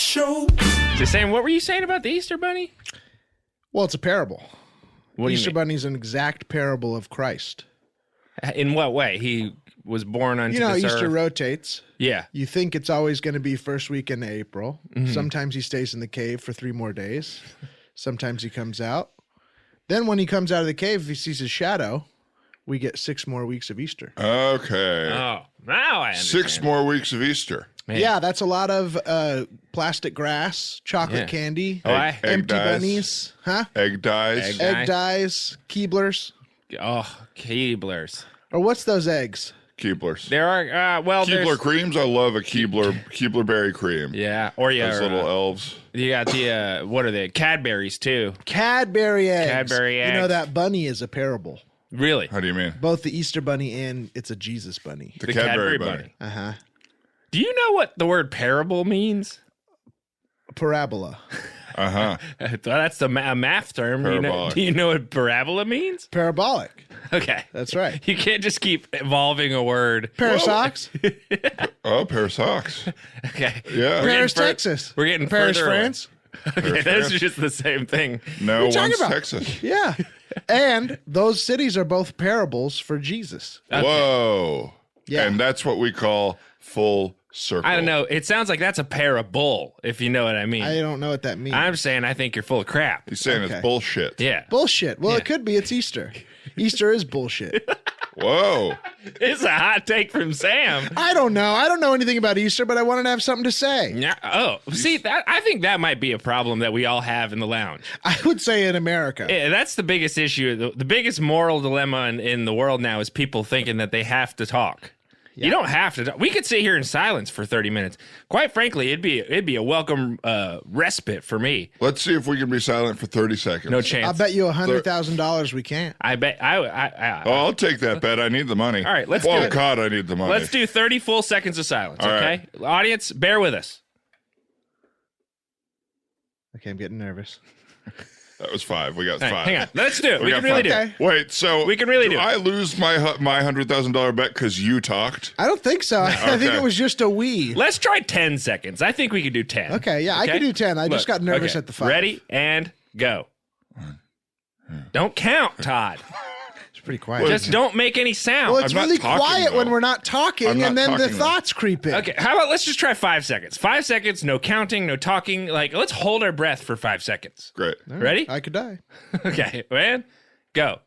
show. So Sam, what were you saying about the Easter Bunny? Well, it's a parable. What do you Easter mean? Bunny is an exact parable of Christ. In what way? He was born onto You know, this Easter earth. rotates. Yeah. You think it's always going to be first weekend of April. Mm-hmm. Sometimes he stays in the cave for 3 more days. Sometimes he comes out. Then when he comes out of the cave, if he sees his shadow, we get 6 more weeks of Easter. Okay. Oh, now I understand. 6 more weeks of Easter. Man. Yeah, that's a lot of plastic grass, chocolate Yeah. candy, Oh, Egg empty dyes. bunnies, huh? Egg dyes. Egg dyes, Keeblers. Oh, Keeblers. Or what's those eggs? Keeblers. There are, Keebler there's... creams. I love a Keebler berry cream. Yeah, or yeah, Those little elves. you got the, what are they? Cadbury's, too. Cadbury eggs. Cadbury You know, eggs. that bunny is a parable. Really? How do you mean? Both the Easter bunny and it's a Jesus bunny. The Cadbury bunny. Uh-huh. Do you know what the word parable means? Parabola. Uh-huh. That's a math term. Parabolic. Do you know what parabola means? Parabolic. Okay. That's right. You can't just keep evolving a word. Pair of socks. Oh, pair of socks. Okay. Yeah. Paris, Texas. We're getting Paris, further away. France. Okay, those are just the same thing. No, What are you one's talking about? Texas. Yeah. And those cities are both parables for Jesus. Whoa. Yeah. And that's what we call full circle. I don't know. It sounds like that's a parable, if you know what I mean. I don't know what that means. I'm saying I think you're full of crap. He's saying Okay. it's bullshit. Yeah. Bullshit. Well, Yeah. it could be. It's Easter. Easter is bullshit. Whoa. It's a hot take from Sam. I don't know. I don't know anything about Easter, but I wanted to have something to say. Yeah. Oh, see, that I think that might be a problem that we all have in the lounge. I would say in America. Yeah, that's the biggest issue. The biggest moral dilemma in the world now is people thinking that they have to talk. You don't have to. We could sit here in silence for 30 minutes. Quite frankly, it'd be a welcome respite for me. Let's see if we can be silent for 30 seconds. No chance. I'll bet you $100,000 we can't. I bet. Oh, I'll take that bet. I need the money. All right, let's oh, do it. God, I need the money. Let's do 30 full seconds of silence. All Okay, audience, bear with us. Okay, I'm getting nervous. That was 5. We got All 5. right, hang on. Let's do it. We got can really 5. do it. Okay. Wait, so We can really do it. I lose my $100,000 bet because you talked? I don't think so. I think Okay. it was just a we. Let's try 10 seconds. I think we could do 10. Okay, yeah, I could do 10. I just got nervous okay. at the 5. Ready and go. Don't count, Todd. It's pretty quiet. Just don't make any sound. Well, it's I'm not really talking, quiet though. when we're not talking, I'm not and then the talking, though. thoughts creep in. Okay, how about let's just try 5 seconds. 5 seconds, no counting, no talking. Like, let's hold our breath for 5 seconds. Great. Ready? I could die. Okay, man, go.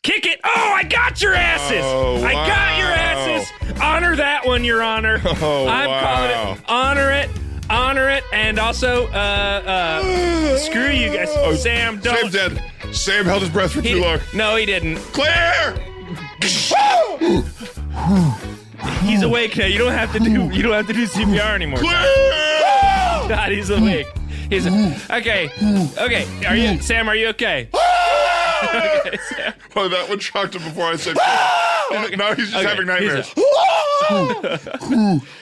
Kick it! Oh, I got your asses! Oh, I got your wow. asses! Honor that one, Your Honor. Oh, I'm calling wow. it. Honor it, and also, screw you guys. Oh, Sam, don't. Sam's dead. Sam held his breath for He- too long. No, he didn't. Clear! He's awake now. You don't have to do CPR anymore. Clear! God, he's awake. He's okay. Okay, are you Sam? Are you okay? Okay, Sam. Oh, that one shocked him before I said now he's just Okay, having nightmares.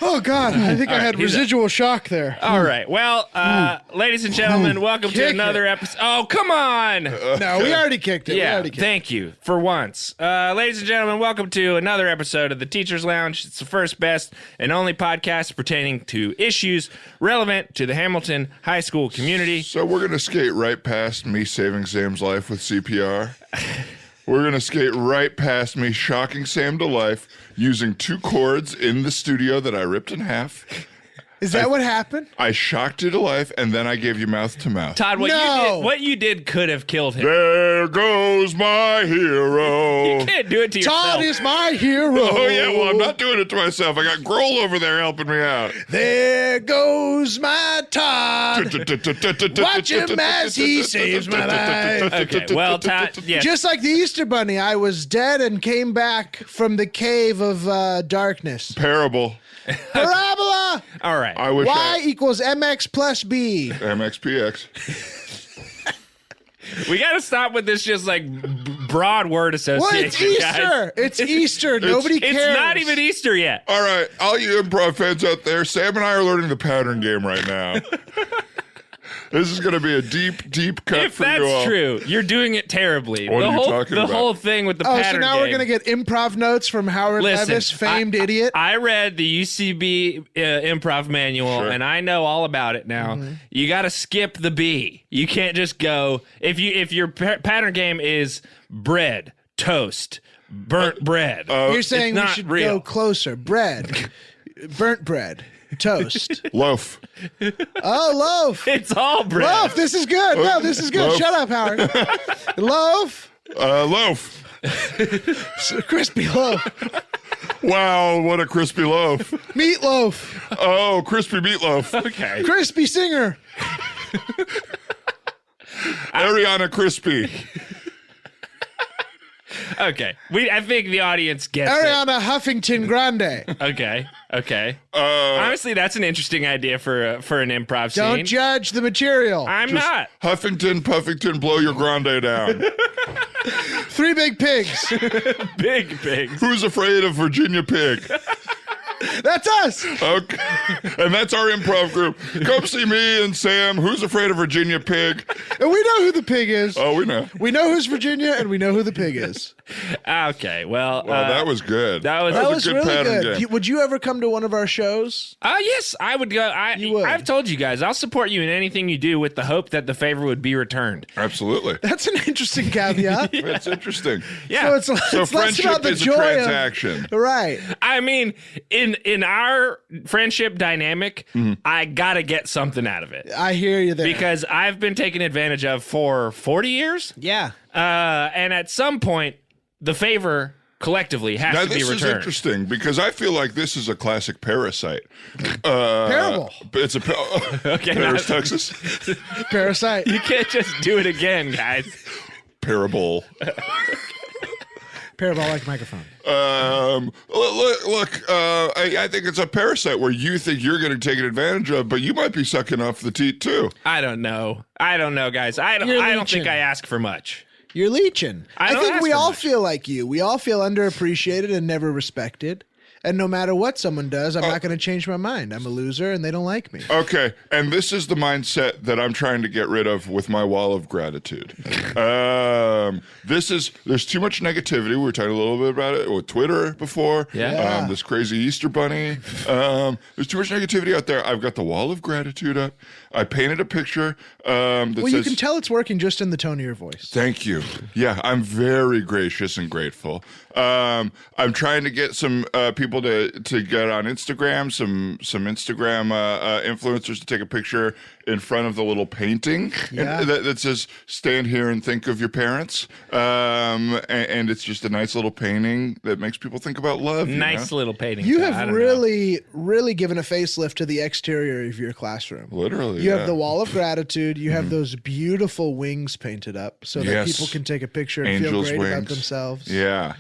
Oh, God. I think I had he's residual shock there. All right. Well, ladies and gentlemen, welcome to Kick another it. episode. Oh, come on. No, we already kicked it. We Yeah, already kicked thank you for once. Ladies and gentlemen, welcome to another episode of the Teacher's Lounge. It's the first, best, and only podcast pertaining to issues relevant to the Hamilton High School community. So we're going to skate right past me saving Sam's life with CPR. We're going to skate right past me shocking Sam to life using 2 cords in the studio that I ripped in half. Is that what happened? I shocked you to life, and then I gave you mouth to mouth. Todd, No. what you did could have killed him. There goes my hero. You can't do it to yourself. Todd is my hero. Oh, yeah, well, I'm not doing it to myself. I got Grohl over there helping me out. There goes my Todd. Watch him as he saves my life. Okay, well, Todd, yes. Just like the Easter Bunny, I was dead and came back from the cave of darkness. Parable. Parabola! All right. I wish Y equals MX plus B. MXPX. We got to stop with this just like broad word association. Well, it's Easter. Guys. It's Easter. Nobody cares. It's not even Easter yet. All right, all you improv fans out there, Sam and I are learning the pattern game right now. This is going to be a deep cut If for you that's all. true, you're doing it terribly. What the are you whole talking the about? whole thing with the Oh, so pattern now we're game. gonna get improv notes from Howard Listen, Levis, famed idiot. I read the UCB improv manual, Sure. and I know all about it now. Mm-hmm. You got to skip the B. You can't just go if your pattern game is bread, toast, burnt bread. You're saying we not should real. go closer. Bread, burnt bread, toast. Loaf. Oh, loaf. It's all bread. Loaf. This is good. No, this is good. Loaf. Shut up, Howard. Loaf. Loaf. Crispy loaf. Wow, what a crispy loaf. Meatloaf. Oh, crispy meatloaf. Okay. Crispy singer. Ariana Crispy. Okay. I think the audience gets Ariana Huffington Grande. it. Okay. Honestly, that's an interesting idea for an improv scene. Don't judge the material. I'm not. Huffington, Puffington, blow your grande down. Three big pigs. Big pigs. Who's afraid of Virginia Pig? That's us. Okay. And that's our improv group. Come see me and Sam. Who's afraid of Virginia Pig? And we know who the pig is. Oh, we know. We know who's Virginia, and we know who the pig is. Okay. Well, Well, that was good. that was- That was a good really pattern good. game. Would you ever come to one of our shows? yes, I would go. You would. I've told you guys, I'll support you in anything you do with the hope that the favor would be returned. Absolutely. That's an interesting caveat. That's interesting. Yeah. So So it's less friendship about the is a joy transaction. of right. I mean, in our friendship dynamic, I gotta get something out of it I hear you there. because I've been taken advantage of for 40 years, yeah, and at some point, the favor collectively has Now, to be this is returned. interesting because I feel like this is a classic parasite. Parable. It's a Okay, Paris, Texas. parasite. You can't just do it again, guys. Parable. Parabolic microphone. Look, I think it's a parasite where you think you're getting taken advantage of, but you might be sucking off the teat too. I don't know, guys. I don't leeching. think I ask for much. You're leeching. I don't think ask we for all much. feel like you. We all feel underappreciated and never respected. And no matter what someone does, I'm not going to change my mind. I'm a loser, and they don't like me. Okay, and this is the mindset that I'm trying to get rid of with my wall of gratitude. There's too much negativity. We were talking a little bit about it with Twitter before. Yeah. This crazy Easter bunny. There's too much negativity out there. I've got the wall of gratitude up. I painted a picture that Well, says, you can tell it's working just in the tone of your voice. thank you. Yeah, I'm very gracious and grateful. I'm trying to get some people to get on Instagram, some Instagram influencers to take a picture in front of the little painting Yeah. that says "Stand here and think of your parents," and it's just a nice little painting that makes people think about love. Nice know? little painting. You I have don't really given a facelift to the exterior of your classroom. Literally, You yeah. have the wall of gratitude. You have those beautiful wings painted up so that Yes. people can take a picture and Angels' feel great about wings. themselves. Yeah.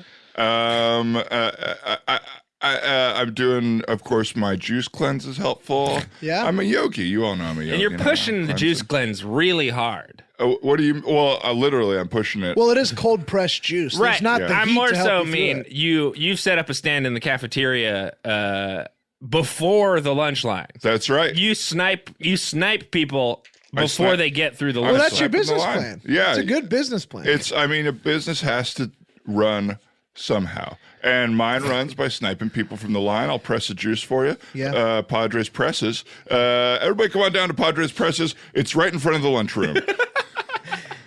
I'm doing, of course, my juice cleanse is helpful. Yeah. I'm a yogi. You all know I'm a yogi. And you're now. pushing the I'm juice cleanse really hard. What do you? Well, literally, I'm pushing it. Well, it is cold pressed juice. There's Right. not the I'm heat more to help so you through mean it. you've set up a stand in the cafeteria before the lunch line. That's right. You snipe people I before snipe- they get through the Well, lunch that's your line. Sniping the business line. plan. Yeah. It's a good business plan. A business has to run somehow. And mine runs by sniping people from the line. I'll press a juice for you. Yeah. Padres Presses. Everybody come on down to Padres Presses. It's right in front of the lunchroom.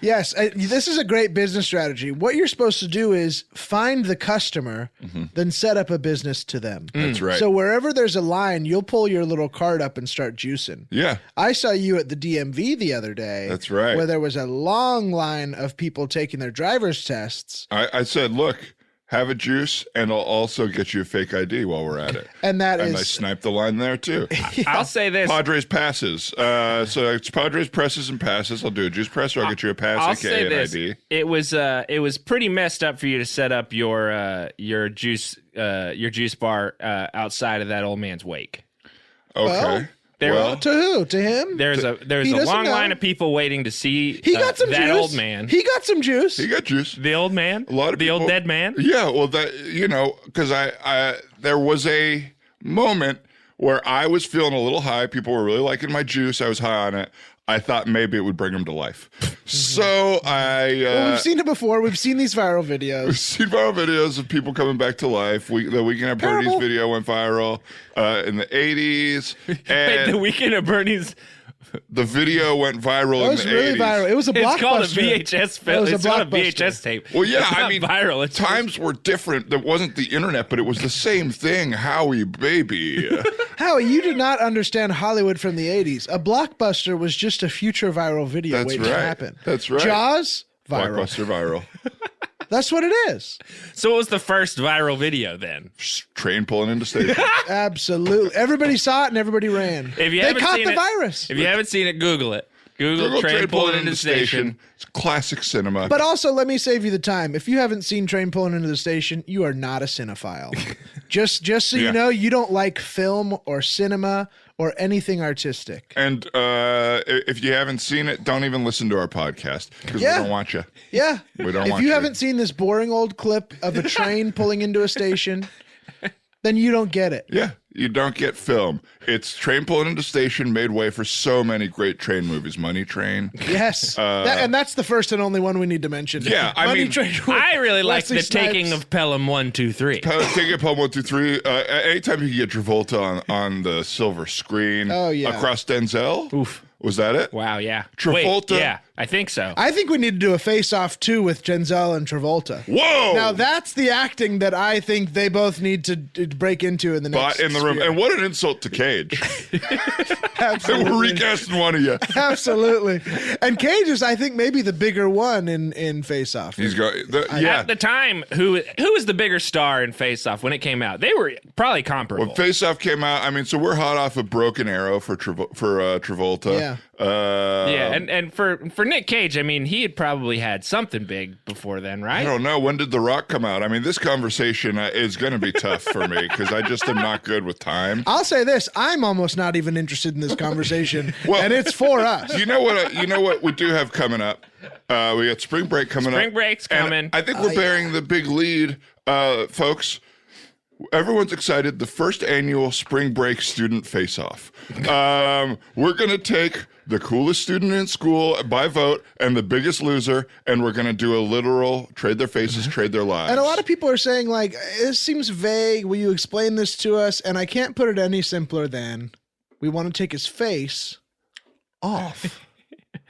Yes, this is a great business strategy. What you're supposed to do is find the customer, then set up a business to them. That's right. So wherever there's a line, you'll pull your little cart up and start juicing. Yeah. I saw you at the DMV the other day. That's right. Where there was a long line of people taking their driver's tests. I said, look, have a juice, and I'll also get you a fake ID while we're at it. And that And I is sniped the line there, too. I'll say this. Padres Passes. So it's Padres Presses and Passes. I'll do a juice press, or I'll get you a pass, I'll aka say an this. ID. It was pretty messed up for you to set up your juice bar outside of that old man's wake. Okay. Well, There- well, to who? To him? There's a He long doesn't know. line of people waiting to see He got some that juice. old man. He got some juice. he got juice. The old man? A lot of the people, old dead man? Yeah, well, that because I there was a moment where I was feeling a little high. People were really liking my juice. I was high on it. I thought maybe it would bring him to life. So Well, we've seen it before. We've seen these viral videos. We've seen viral videos of people coming back to life. The Weekend at Bernie's video went viral in the 80s. And The Weekend at Bernie's. the video went viral It was in the really 80s. viral. It was a blockbuster. It's called a VHS film. It was It's a not a blockbuster. VHS tape. Well, yeah, It's I not mean, viral. It's times were different. There wasn't the internet, but it was the same thing. Howie, baby. Howie, you did not understand Hollywood from the 80s. A blockbuster was just a future viral video That's waiting to right. happen. That's right. Jaws, viral. Blockbuster viral. That's what it is. So what was the first viral video then? Train pulling into station. Absolutely. Everybody saw it and everybody ran. If you They haven't caught seen the it- virus. If you haven't seen it, Google it. Google train pulling into the station. It's classic cinema. But also, let me save you the time. If you haven't seen Train Pulling Into the Station, you are not a cinephile. just so Yeah. you know, you don't like film or cinema or anything artistic. And if you haven't seen it, don't even listen to our podcast because Yeah. we don't want you. Yeah. We don't if want you you. haven't seen this boring old clip of a train pulling into a station, then you don't get it. Yeah, you don't get film. It's Train Pulling into Station made way for so many great train movies. Money Train. Yes. And that's the first and only one we need to mention. Yeah, I Money mean, Train with I really like Wesley the taking Snipes. of Pelham 1, 2, 3. Take it, Pelham 1, 2, 3. Anytime you can get Travolta on the silver screen. Oh, yeah. Across Denzel. Oof. Was that it? Wow, yeah. Travolta. Wait, yeah, I think so. I think we need to do a face-off too with Denzel and Travolta. Whoa! Now that's the acting that I think they both need to break into in the next. But in the room, sphere. and what an insult to Cage. Absolutely. We're recasting one of you. Absolutely. And Cage is, I think, maybe the bigger one in Face Off. He's got yeah. At the time, who was the bigger star in Face Off when it came out? They were probably comparable. When Face Off came out, I mean, so we're hot off of Broken Arrow for Travolta. Yeah. Yeah, and for Nick Cage, I mean, he had probably had something big before then, I right? don't know. When did The Rock come out? I mean, this conversation is going to be tough for me because I just am not good with time. I'll say this: I'm almost not even interested in this conversation, Well- and it's for us. You know what? You know what we do have coming up. We got spring break coming up. Spring break's And coming. I think we're bearing the big lead, folks. Everyone's excited. The first annual spring break student face-off. We're going to take the coolest student in school by vote and the biggest loser, and we're going to do a literal trade their faces, trade their lives. And a lot of people are saying, like, this seems vague. Will you explain this to us? And I can't put it any simpler than we want to take his face off.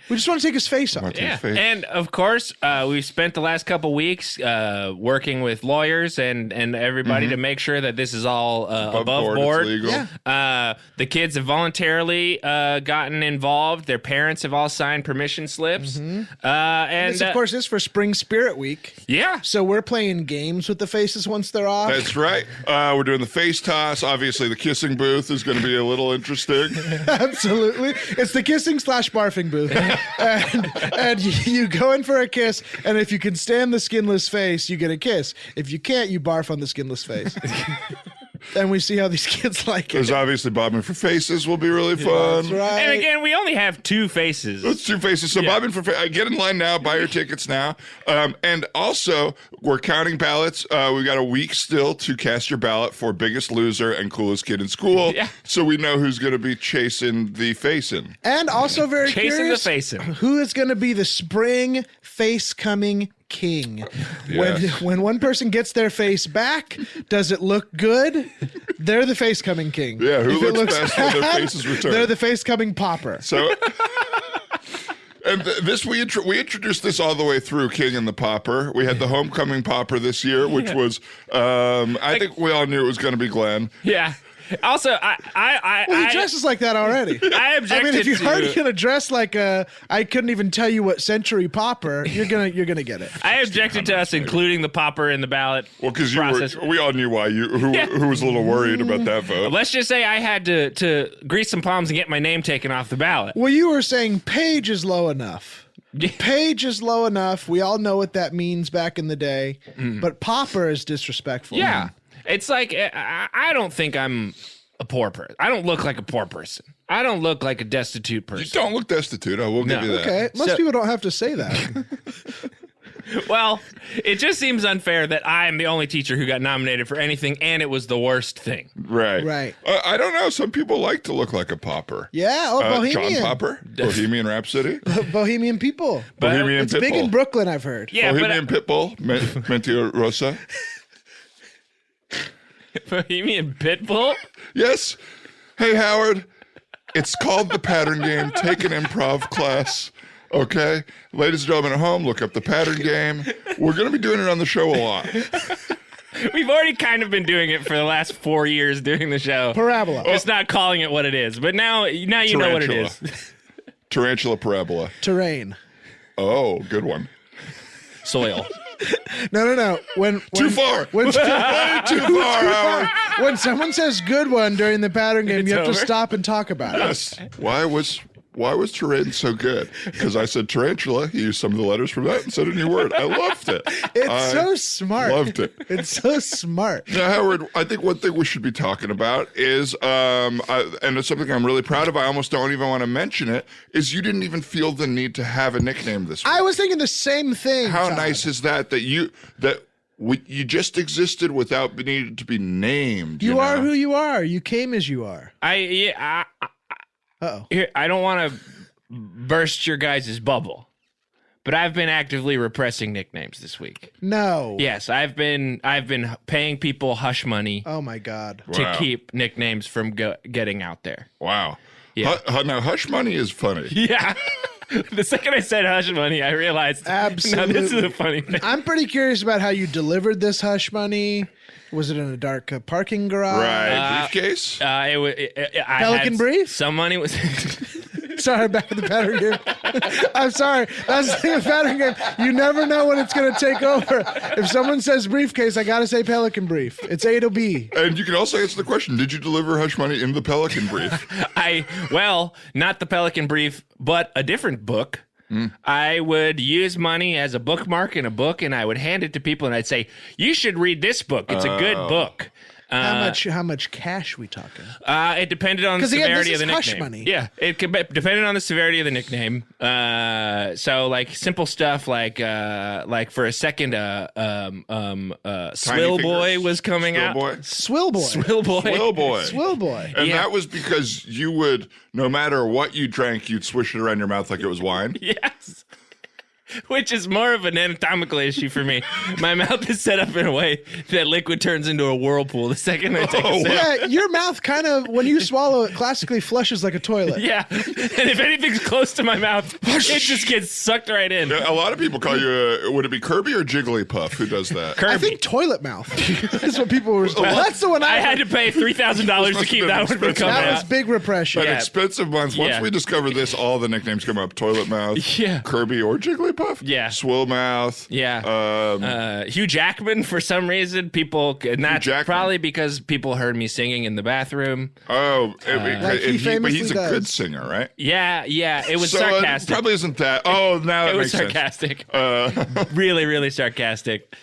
We just want to take his face off. Yeah, and of course, we've spent the last couple weeks working with lawyers and everybody to make sure that this is all above board. It's legal. Yeah. The kids have voluntarily gotten involved. Their parents have all signed permission slips. And This, of course, is for Spring Spirit Week. yeah, So we're playing games with the faces once they're off. That's right. We're doing the face toss. Obviously, the kissing booth is going to be a little interesting. Absolutely. It's the kissing / barfing booth. and you go in for a kiss, and if you can stand the skinless face, you get a kiss. If you can't, you barf on the skinless face. And we see how these kids like it. There's obviously bobbing for faces will be really fun. That's right. and again, we only have 2 faces. It's 2 faces. So bobbing for get in line now. Buy your tickets now. And also, we're counting ballots. We got a week still to cast your ballot for biggest loser and coolest kid in school. Yeah. So we know who's going to be chasing the facing. And also very Chasing curious, the facing. who is going to be the spring face coming king? Yes. When one person gets their face back, does it look good? They're the face coming king. Yeah, who If it looks best when their bad, face is returned? They're the face coming popper. So, and this we introduced this all the way through King and the Popper. We had the homecoming popper this year, which was I think we all knew it was going to be Glenn. Yeah. Also, Well, he dresses like that already. I I objected mean, if you to. are gonna dress like a, I couldn't even tell you what century popper, you're gonna get it. I objected to us including the popper in the ballot Well, because process. we all knew why who was a little worried about that vote. Let's just say I had to grease some palms and get my name taken off the ballot. Well, you were saying page is low enough. Page is low enough. We all know what that means back in the day. But popper is disrespectful. Yeah. It's like, I don't think I'm a poor person. I don't look like a poor person. I don't look like a destitute person. You don't look destitute. I will give you that. Okay. Most So- people don't have to say that. Well, it just seems unfair that I'm the only teacher who got nominated for anything, and it was the worst thing. Right. Right. I don't know. Some people like to look like a popper. Yeah. Oh, Bohemian. John Popper, Bohemian Rhapsody, Bohemian people. Bohemian It's Pitbull. big in Brooklyn, I've heard. Yeah, Bohemian Pitbull, Mentirosa. Bohemian Pitbull? Yes. Hey, Howard. It's called the pattern game. Take an improv class. Okay. Ladies and gentlemen at home, look up the pattern game. We're going to be doing it on the show a lot. We've already kind of been doing it for the last 4 years doing the show. Parabola. Just not calling it what it is. But now you know what it is. Tarantula parabola. Terrain. Oh, good one. Soil. No. Too far. Way too far, Howard. When someone says good one during the pattern game, It's you have over. to stop and talk about it. Yes. Why was terrain so good? Because I said tarantula. You used some of the letters from that and said a new word. I loved it. It's so smart. Loved it. It's so smart. Now, Howard, I think one thing we should be talking about is, and it's something I'm really proud of. I almost don't even want to mention it. Is you didn't even feel the need to have a nickname this week. I was thinking the same thing. How Todd. nice is that you just existed without needing to be named? You are know? who you are. You came as you are. Uh-oh. Here, I don't want to burst your guys' bubble, but I've been actively repressing nicknames this week. No. Yes, I've been paying people hush money Oh my God. to Wow. keep nicknames from getting out there. Wow. Yeah. Now, hush money is funny. Yeah. The second I said hush money, I realized, Absolutely. no, this is a funny thing. I'm pretty curious about how you delivered this hush money. Was it in a dark parking garage? Right. Briefcase? Pelican brief? Some money was. Sorry, back to the pattern game. I'm sorry. That's the thing with pattern game. You never know when it's going to take over. If someone says briefcase, I got to say pelican brief. It's A to B. And you can also answer the question, did you deliver hush money in the Pelican brief? Not the Pelican brief, but a different book. I would use money as a bookmark in a book, and I would hand it to people, and I'd say, "You should read this book. It's a good book." How much cash we talking? It depended on the 'Cause again, severity this of the is hush nickname. money. Yeah, it depended on the severity of the nickname. So like simple stuff like for a second, Swill Boy Fingers. was coming Swill out. Boy? Swill boy. Swill Boy. Swill boy. Swill boy. And Yeah. that was because you would, no matter what you drank, you'd swish it around your mouth like it was wine. Yes. Which is more of an anatomical issue for me. My mouth is set up in a way that liquid turns into a whirlpool the second I take a sip. Yeah, your mouth kind of, when you swallow it, classically flushes like a toilet. Yeah. And if anything's close to my mouth, it just gets sucked right in. A lot of people call you, would it be Kirby or Jigglypuff? Who does that? Kirby. I think toilet mouth. That's what people were. That's the one I I had to pay $3,000 to keep that one from coming That was out. big repression. An Yeah. expensive month. Once Yeah. we discover this, all the nicknames come up. Toilet Mouth, Yeah. Kirby or Jigglypuff, Yeah. Swill Mouth. Yeah. Hugh Jackman, for some reason, people, and that's Jackman. probably because people heard me singing in the bathroom. Like he but famously he's a does. good singer, right? Yeah. It was So, sarcastic. probably isn't that. Oh, now It it was makes sense. sarcastic. Really, really sarcastic.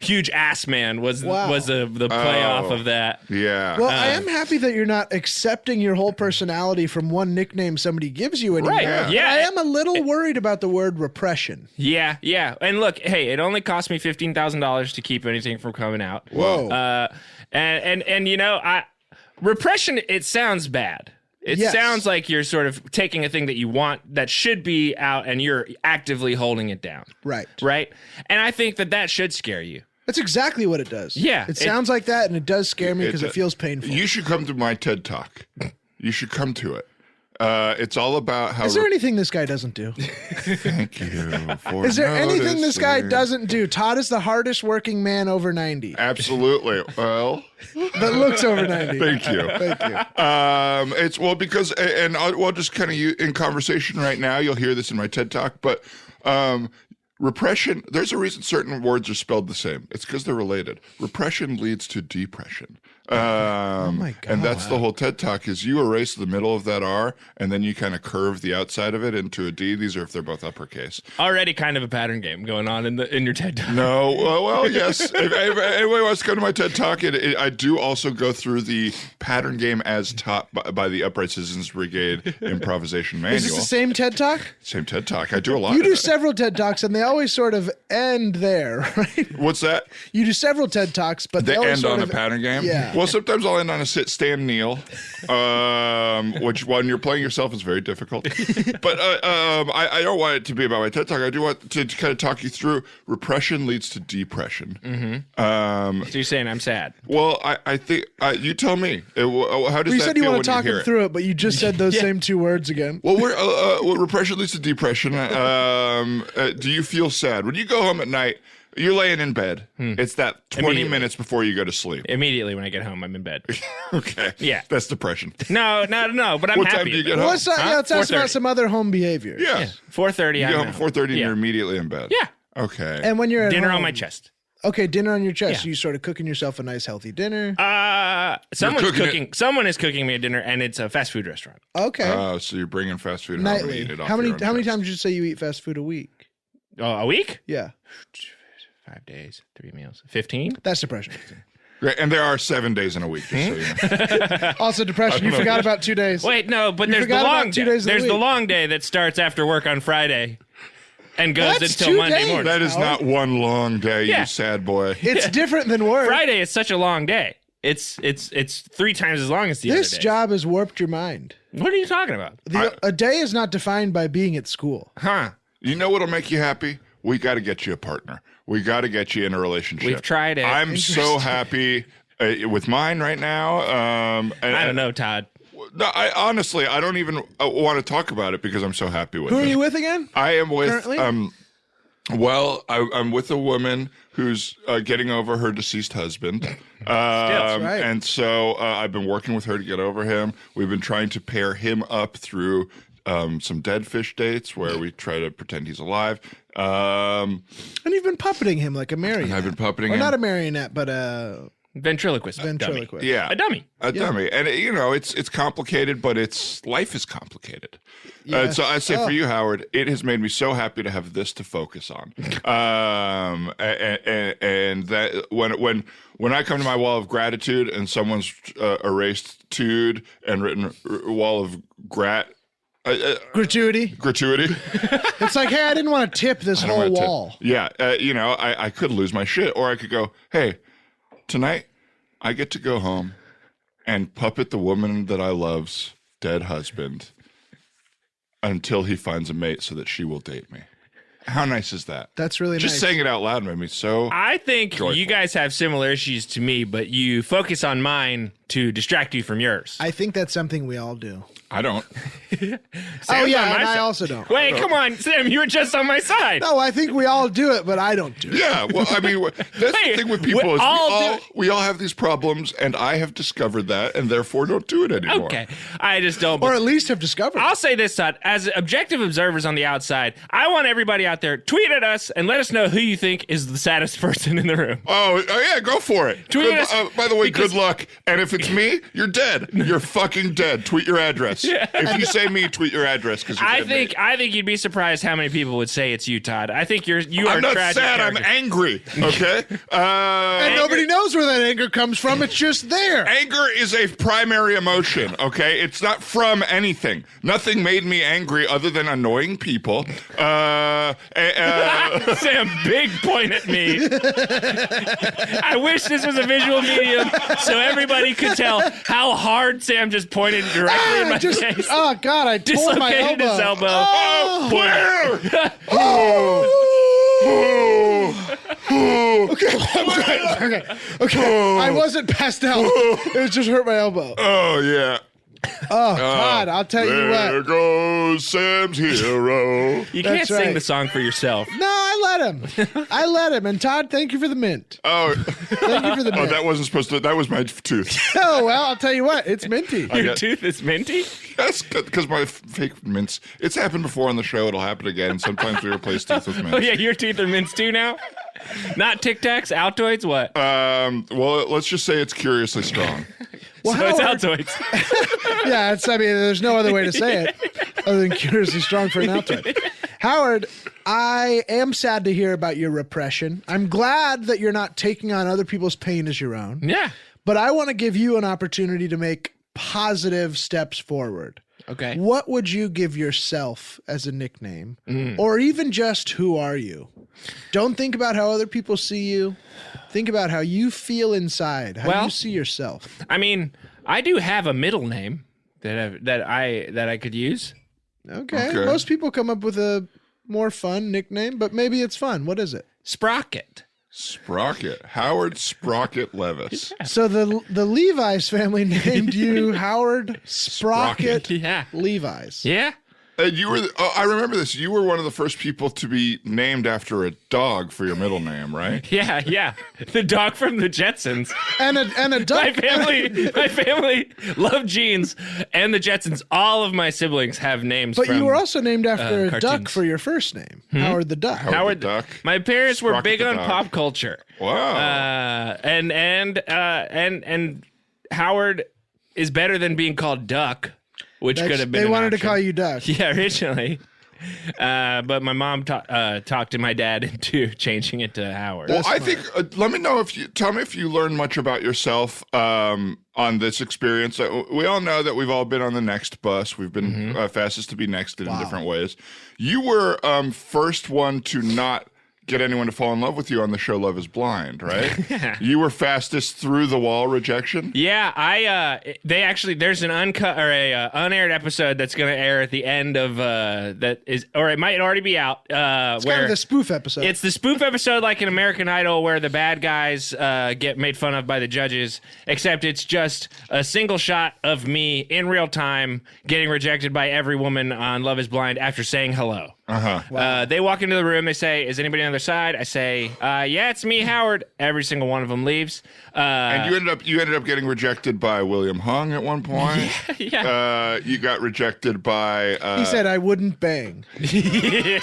Huge Ass Man was Wow. the playoff of that. Yeah. Well, I am happy that you're not accepting your whole personality from one nickname somebody gives you anymore. Right, yeah. I am a little worried about the word repression. Yeah. And look, hey, it only cost me $15,000 to keep anything from coming out. Whoa. And you know, repression, it sounds bad. It Yes. sounds like you're sort of taking a thing that you want that should be out and you're actively holding it down. Right. Right? And I think that should scare you. That's exactly what it does. Yeah, It sounds like that, and it does scare me because it feels painful. You should come to my TED Talk. You should come to it. It's all about how. Is there anything this guy doesn't do? Thank you for Is there anything this guy noticing. doesn't do? Todd is the hardest working man over 90 Absolutely. Well, that looks over 90. thank you. Thank you. It's because, and I'll just kind of in conversation right now, you'll hear this in my TED Talk, but repression, there's a reason certain words are spelled the same. It's because they're related. Repression leads to depression. my God. And that's the whole TED Talk is you erase the middle of that R and then you kind of curve the outside of it into a D. These are if they're both uppercase. Already kind of a pattern game going on in your TED Talk. No, well, yes. If anybody wants to come to my TED Talk, I do also go through the pattern game as taught by the Upright Citizens Brigade improvisation manual. Is this the same TED Talk? Same TED Talk. I do a lot. You of do it. several TED Talks, and they always sort of end there, right? What's that? You do several TED Talks, but They always end sort on a of pattern game? Yeah. Well, sometimes I'll end on a sit, stand, kneel, which when you're playing yourself is very difficult. But I don't want it to be about my TED Talk. I do want to kind of talk you through repression leads to depression. So you're saying I'm sad? Well, I think you tell me. How does You that said you feel want when to talk you hear him it? through it, but you just said those same two words again. Well, repression leads to depression. Do you feel sad when you go home at night? You're laying in bed. It's that 20 minutes before you go to sleep. Immediately when I get home, I'm in bed. Okay. Yeah. That's depression. No, but I'm What happy. time do you get about home? Let's ask 4:30. about some other home behavior. Yeah. 4:30. You I'm get home at at home. 4:30 and Yeah. you're immediately in bed. Yeah. Okay. And when you're at Dinner home, on my chest. Okay, dinner on your chest. Yeah. You sort of cooking yourself a nice healthy dinner. Someone's cooking cooking. Someone is cooking me a dinner, and it's a fast food restaurant. Okay. Oh, so you're bringing fast food home and Nightly. eat it off How many your own chest. times did you say you eat fast food a week? A week? Yeah. 5 days, 3 meals, 15. That's depression. Great. And there are 7 days in a week, just so you know. Also depression. You forgot about 2 days. Wait, no, but there's the forgot about long 2 day. days of the There's the week. long day that starts after work on Friday and goes That's until 2 Monday days. morning. That is not one long day, Yeah. you sad boy. It's different than work. Friday is such a long day. It's 3 times as long as the This other day. job has warped your mind. What are you talking about? A day is not defined by being at school. Huh? You know what'll make you happy? We got to get you a partner. We got to get you in a relationship. We've tried it. I'm so happy with mine right now. I don't know, Todd. No, I honestly, I don't even want to talk about it because I'm so happy with Who it. are you with again? I am with, currently? I'm with a woman who's getting over her deceased husband. right. And so I've been working with her to get over him. We've been trying to pair him up through some dead fish dates where we try to pretend he's alive. And you've been puppeting him like a marionette. I've been puppeting Or him. not a marionette, but a Ventriloquist. ventriloquist. Yeah. A dummy. A dummy. And, it's complicated, but life is complicated. Yeah. So I say for you, Howard, it has made me so happy to have this to focus on. And that when I come to my wall of gratitude and someone's erased tude and written wall of Gratuity. gratuity. It's like, hey, I didn't want to tip this I don't whole want to- wall. Yeah. I could lose my shit, or I could go, hey, tonight I get to go home and puppet the woman that I love's dead husband until he finds a mate so that she will date me. How nice is that? That's really Just nice. saying it out loud made me so. I think Joyful. you guys have similar issues to me, but you focus on mine to distract you from yours. I think that's something we all do. I don't. Sam's oh, on yeah, my and I side. also don't. Wait, come on, Sam, you were just on my side. No, I think we all do it, but I don't do it. Yeah, well, I mean, that's Hey, the thing with people we is all we all have these problems, and I have discovered that, and therefore don't do it anymore. Okay, I just don't. Or at least have discovered. I'll say this, Todd. As objective observers on the outside, I want everybody out there, tweet at us and let us know who you think is the saddest person in the room. Oh yeah, go for it. Tweet Good- us, by the way, because- good luck. And if it's me, you're dead. You're fucking dead. Tweet your address. If you say me, tweet your address because I think you'd be surprised how many people would say it's you, Todd. I think you are I'm not tragic sad. I'm character. angry. Okay. And nobody knows where that anger comes from. It's just there. Anger is a primary emotion, okay? It's not from anything. Nothing made me angry other than annoying people. Sam, big point at me. I wish this was a visual medium so everybody could tell how hard Sam just pointed directly in my face. Oh, God, I tore my Dislocated elbow. his elbow. Oh, Where? okay. I wasn't passed out. It just hurt my elbow. Oh, yeah. Oh, God, I'll tell you There what. goes Sam's hero. You can't That's sing right. the song for yourself. No, I let him. I let him. And Todd, thank you for the mint. Oh, Thank you for the mint. that wasn't supposed to. That was my tooth. Oh, well, I'll tell you what. It's minty. Your got- tooth is minty? That's because my fake mints. It's happened before on the show. It'll happen again. Sometimes we replace teeth with mints. Oh, yeah, your teeth are mints too now? Not Tic Tacs, Altoids, what? Well, let's just say it's curiously strong. Well, so it's Howard- Altoids. Yeah, there's no other way to say it other than curiously strong for an Altoid. Howard, I am sad to hear about your repression. I'm glad that you're not taking on other people's pain as your own. Yeah. But I want to give you an opportunity to make positive steps forward. Okay. What would you give yourself as a nickname? Or even just who are you? Don't think about how other people see you. Think about how you feel inside, how you see yourself. I mean, I do have a middle name that I could use. Okay. Most people come up with a more fun nickname, but maybe it's fun. What is it? Sprocket. Sprocket. Howard Sprocket Levis. So the Levi's family named you Howard Sprocket Yeah. Levi's. Yeah. You were. I remember this. You were one of the first people to be named after a dog for your middle name, right? Yeah. The dog from the Jetsons. And a duck. My family love jeans and the Jetsons. All of my siblings have names. But from, you were also named after a duck cartoons. for your first name, Howard the Duck. Howard the Duck. My parents were Sprocket big the on dog. pop culture. Wow. And Howard is better than being called Duck, which could have been. They an wanted to option. call you Duck. Yeah, originally. But my mom talked to my dad into changing it to Howard. Well, I think. Let me know tell me if you learned much about yourself on this experience. We all know that we've all been on the next bus. We've been fastest to be nexted in different ways. You were first one to not get anyone to fall in love with you on the show Love is Blind, right? You were fastest through the wall rejection. Yeah, there's an uncut or a unaired episode that's going to air at the end of that is, or it might already be out. It's kind of the spoof episode. It's the spoof episode like in American Idol where the bad guys get made fun of by the judges, except it's just a single shot of me in real time getting rejected by every woman on Love is Blind after saying hello. They walk into the room. They say, "Is anybody on the other side?" I say, "Yeah, it's me, Howard." Every single one of them leaves. And you ended up getting rejected by William Hung at one point. Yeah. You got rejected by. He said, "I wouldn't bang." To you.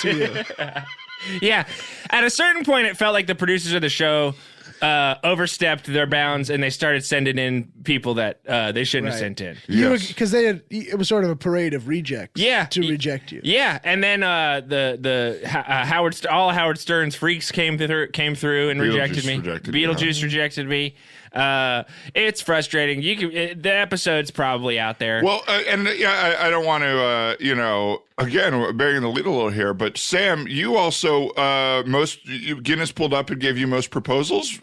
Yeah. At a certain point, it felt like the producers of the show overstepped their bounds and they started sending in people that they shouldn't have sent in. Yes. Because it was sort of a parade of rejects. Yeah. To reject you. Yeah, and then all Howard Stern's freaks came through and rejected me. Beetlejuice rejected me. It's frustrating. The episode's probably out there. Well, I don't want to, again, bearing the lead a little here, but Sam, you also Guinness pulled up and gave you most proposals.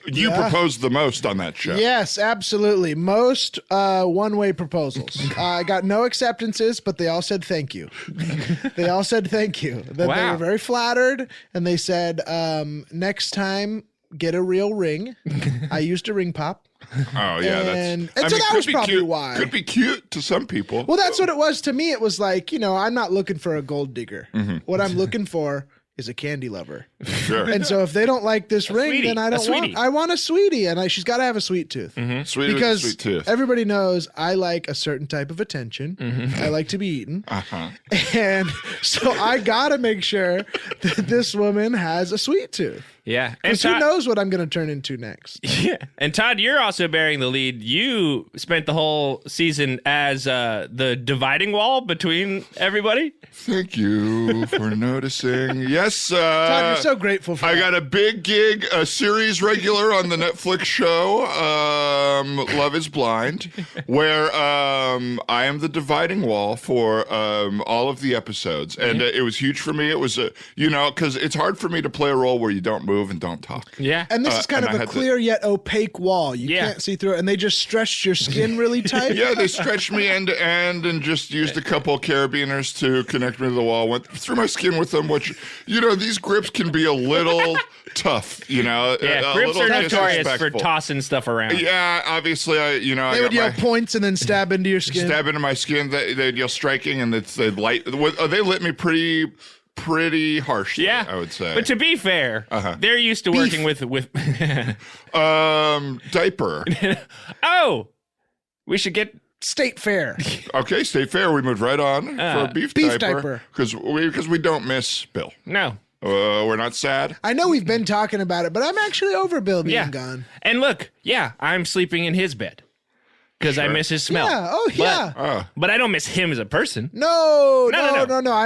You proposed the most on that show. Yes, absolutely. Most one-way proposals. I got no acceptances, but they all said thank you. They all said thank you. They were very flattered, and they said, next time, get a real ring. I used a ring pop. Oh, yeah. And so that was probably cute. why. Could be cute to some people. Well, that's what it was to me. It was like, I'm not looking for a gold digger. What I'm looking for is a candy lover. Sure. And so if they don't like this ring, sweetie. then I want a sweetie, and she's got to have a sweet tooth. Sweetie Because with a sweet tooth. everybody knows I like a certain type of attention. I like to be eaten. And so I got to make sure that this woman has a sweet tooth. Yeah. Because who knows what I'm going to turn into next. Yeah. And Todd, you're also bearing the lead. You spent the whole season as the dividing wall between everybody. Thank you for noticing. Yes. Todd, you're so grateful for I that. got a big gig, a series regular on the Netflix show, Love is Blind, where I am the dividing wall for all of the episodes. And it was huge for me. It was, because it's hard for me to play a role where you don't move and don't talk. Yeah. And this is kind of a clear yet opaque wall. You can't see through it. And they just stretched your skin really tight. Yeah, they stretched me end to end and just used a couple of carabiners to connect me to the wall. Went through my skin with them, which, these grips can be a little tough, Yeah, grips are notorious for tossing stuff around. Yeah, obviously, They would yell points and then stab into your skin. Stab into my skin. They'd yell striking, and they lit me pretty harshly. Yeah, I would say. But to be fair, they're used to working with. Diaper. Oh, we should get State Fair. Okay, State Fair. We moved right on for a beef diaper because we don't miss Bill. No. We're not sad. I know we've been talking about it, but I'm actually over Bill being gone. And look, I'm sleeping in his bed because I miss his smell. Yeah. Oh, yeah. But I don't miss him as a person. No.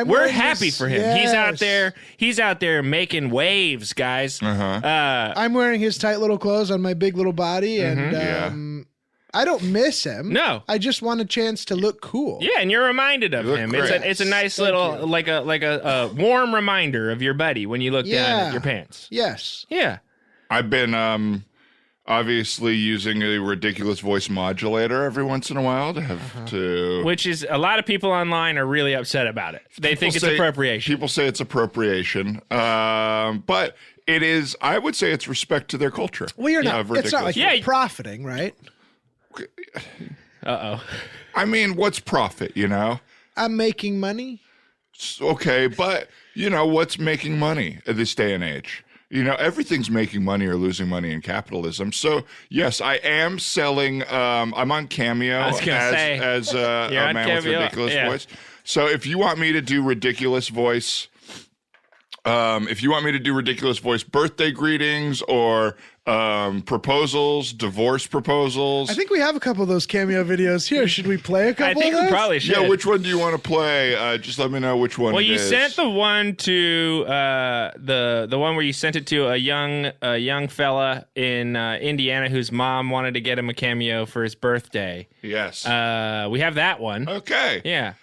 We're happy for him. Yes. He's out there making waves, guys. I'm wearing his tight little clothes on my big little body, and I don't miss him. No. I just want a chance to look cool. Yeah, and you're reminded of You look him. great. It's a nice Thank little you. like a warm reminder of your buddy when you look down Yeah. at your pants. Yes. Yeah. I've been obviously using a ridiculous voice modulator every once in a while to have to. Which is a lot of people online are really upset about it. They think it's appropriation. People say it's appropriation, but it is. I would say it's respect to their culture. Well, you're not. Of It's not like Yeah. you're profiting, right? Uh-oh. I mean, what's profit? You know. I'm making money. Okay, but you know what's making money at this day and age? You know, everything's making money or losing money in capitalism. So yes, I am selling. I'm on Cameo was gonna say, as a you're on man with Cameo, ridiculous yeah. voice. So if you want me to do ridiculous voice, birthday greetings or proposals, divorce proposals. I think we have a couple of those Cameo videos here. Should we play a couple I think of we those? probably should. Yeah, which one do you want to play? Just let me know which one. Well, it you is. sent the one to the one where you sent it to a young fella in Indiana whose mom wanted to get him a cameo for his birthday. Yes. We have that one. Okay. Yeah.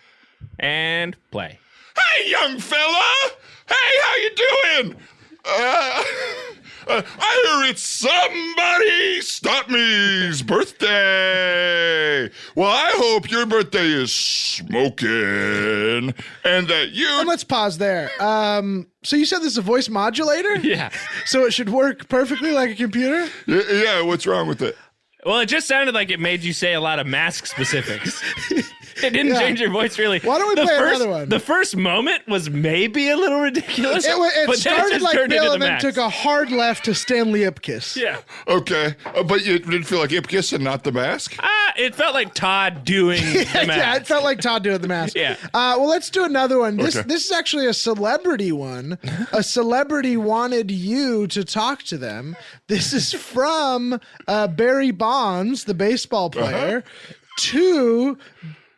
And play. Hey, young fella! Hey, how you doing? I hear it's somebody stop me's birthday. Well, I hope your birthday is smoking and that you. And let's pause there. So you said this is a voice modulator? Yeah. So it should work perfectly like a computer? Yeah, what's wrong with it? Well, it just sounded like it made you say a lot of mask specifics. It didn't Yeah. change your voice really. Why don't we play another one? The first moment was maybe a little ridiculous. It but then started just like turned into Bill the and then max. took a hard left to Stanley Ipkiss. Yeah. Okay, but you didn't feel like Ipkiss and not the mask? It felt like Todd doing the mask. Yeah, it felt like Todd doing the mask. Yeah. Well, let's do another one. This Okay. this is actually a celebrity one. A celebrity wanted you to talk to them. This is from Barry Bonds, the baseball player, to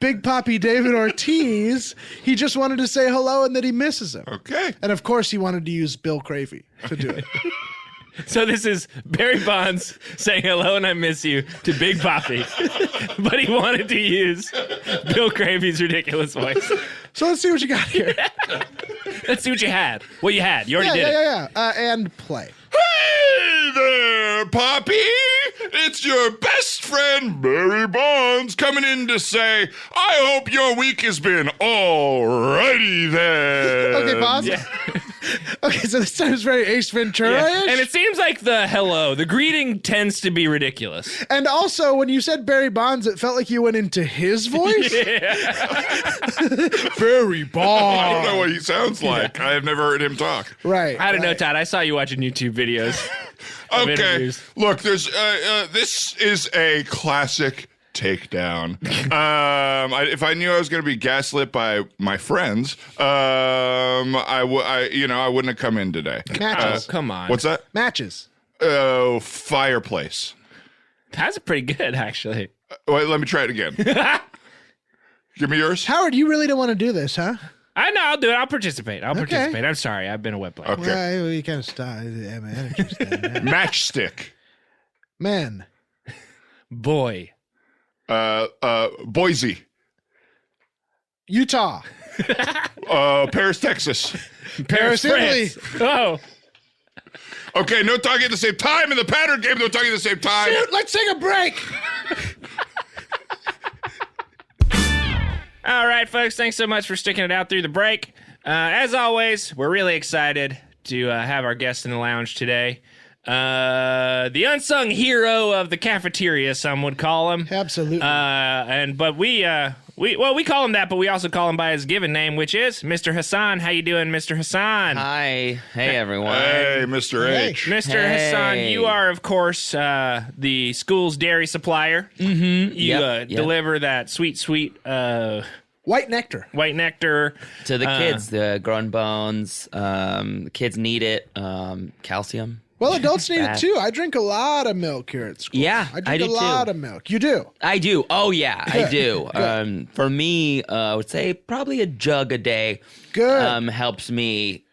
Big Papi David Ortiz. He just wanted to say hello and that he misses him. Okay. And of course, he wanted to use Bill Cravey to do it. So this is Barry Bonds saying hello and I miss you to Big Papi. But he wanted to use Bill Cravey's ridiculous voice. So let's see what you got here. Let's see what you had. Well, you had. You already did it. Yeah. And play. Hey there, Poppy! It's your best friend, Barry Bonds, coming in to say, I hope your week has been alrighty then. Okay, pause. Yeah. Okay, so this time it's very Ace Ventura-ish. And it seems like the greeting tends to be ridiculous. And also, when you said Barry Bonds, it felt like you went into his voice. Barry I Bonds. don't know what he sounds like. I have never heard him talk. Right. I don't know, Todd. I saw you watching YouTube videos. Okay, interviews. look, there's this is a classic takedown. If I knew I was going to be gaslit by my friends, I wouldn't have come in today. Matches. Come on. What's that? Matches. Oh, fireplace. That's pretty good, actually. Wait, let me try it again. Give me yours. Howard, you really don't want to do this, huh? I know. I'll do it. I'll participate. I'm sorry. I've been a wet player. Okay. Well, you kind of start. Matchstick. Man. Boy. Boise. Utah. Paris, Texas. Paris, Italy. France. Oh. Okay, no talking at the same time. In the pattern game, no talking at the same time. Dude, let's take a break. All right, folks. Thanks so much for sticking it out through the break. As always, we're really excited to have our guest in the lounge today. The unsung hero of the cafeteria, some would call him. Absolutely. But we call him that, but we also call him by his given name, which is Mr. Hasan. How you doing, Mr. Hasan? Hi. Hey, everyone. Hey, Mr. Hey. H. Mr. Hey. Hasan, you are, of course, the school's dairy supplier. Mm-hmm. You Yep. deliver that sweet White nectar. white nectar. To the kids, the growing bones. Kids need it. Calcium. Well, adults need it Bad. too. I drink a lot of milk here at school. Yeah, I I drink do a lot too. of milk. You do? I do. Oh, yeah, I do. For me, I would say probably a jug a day Good. helps me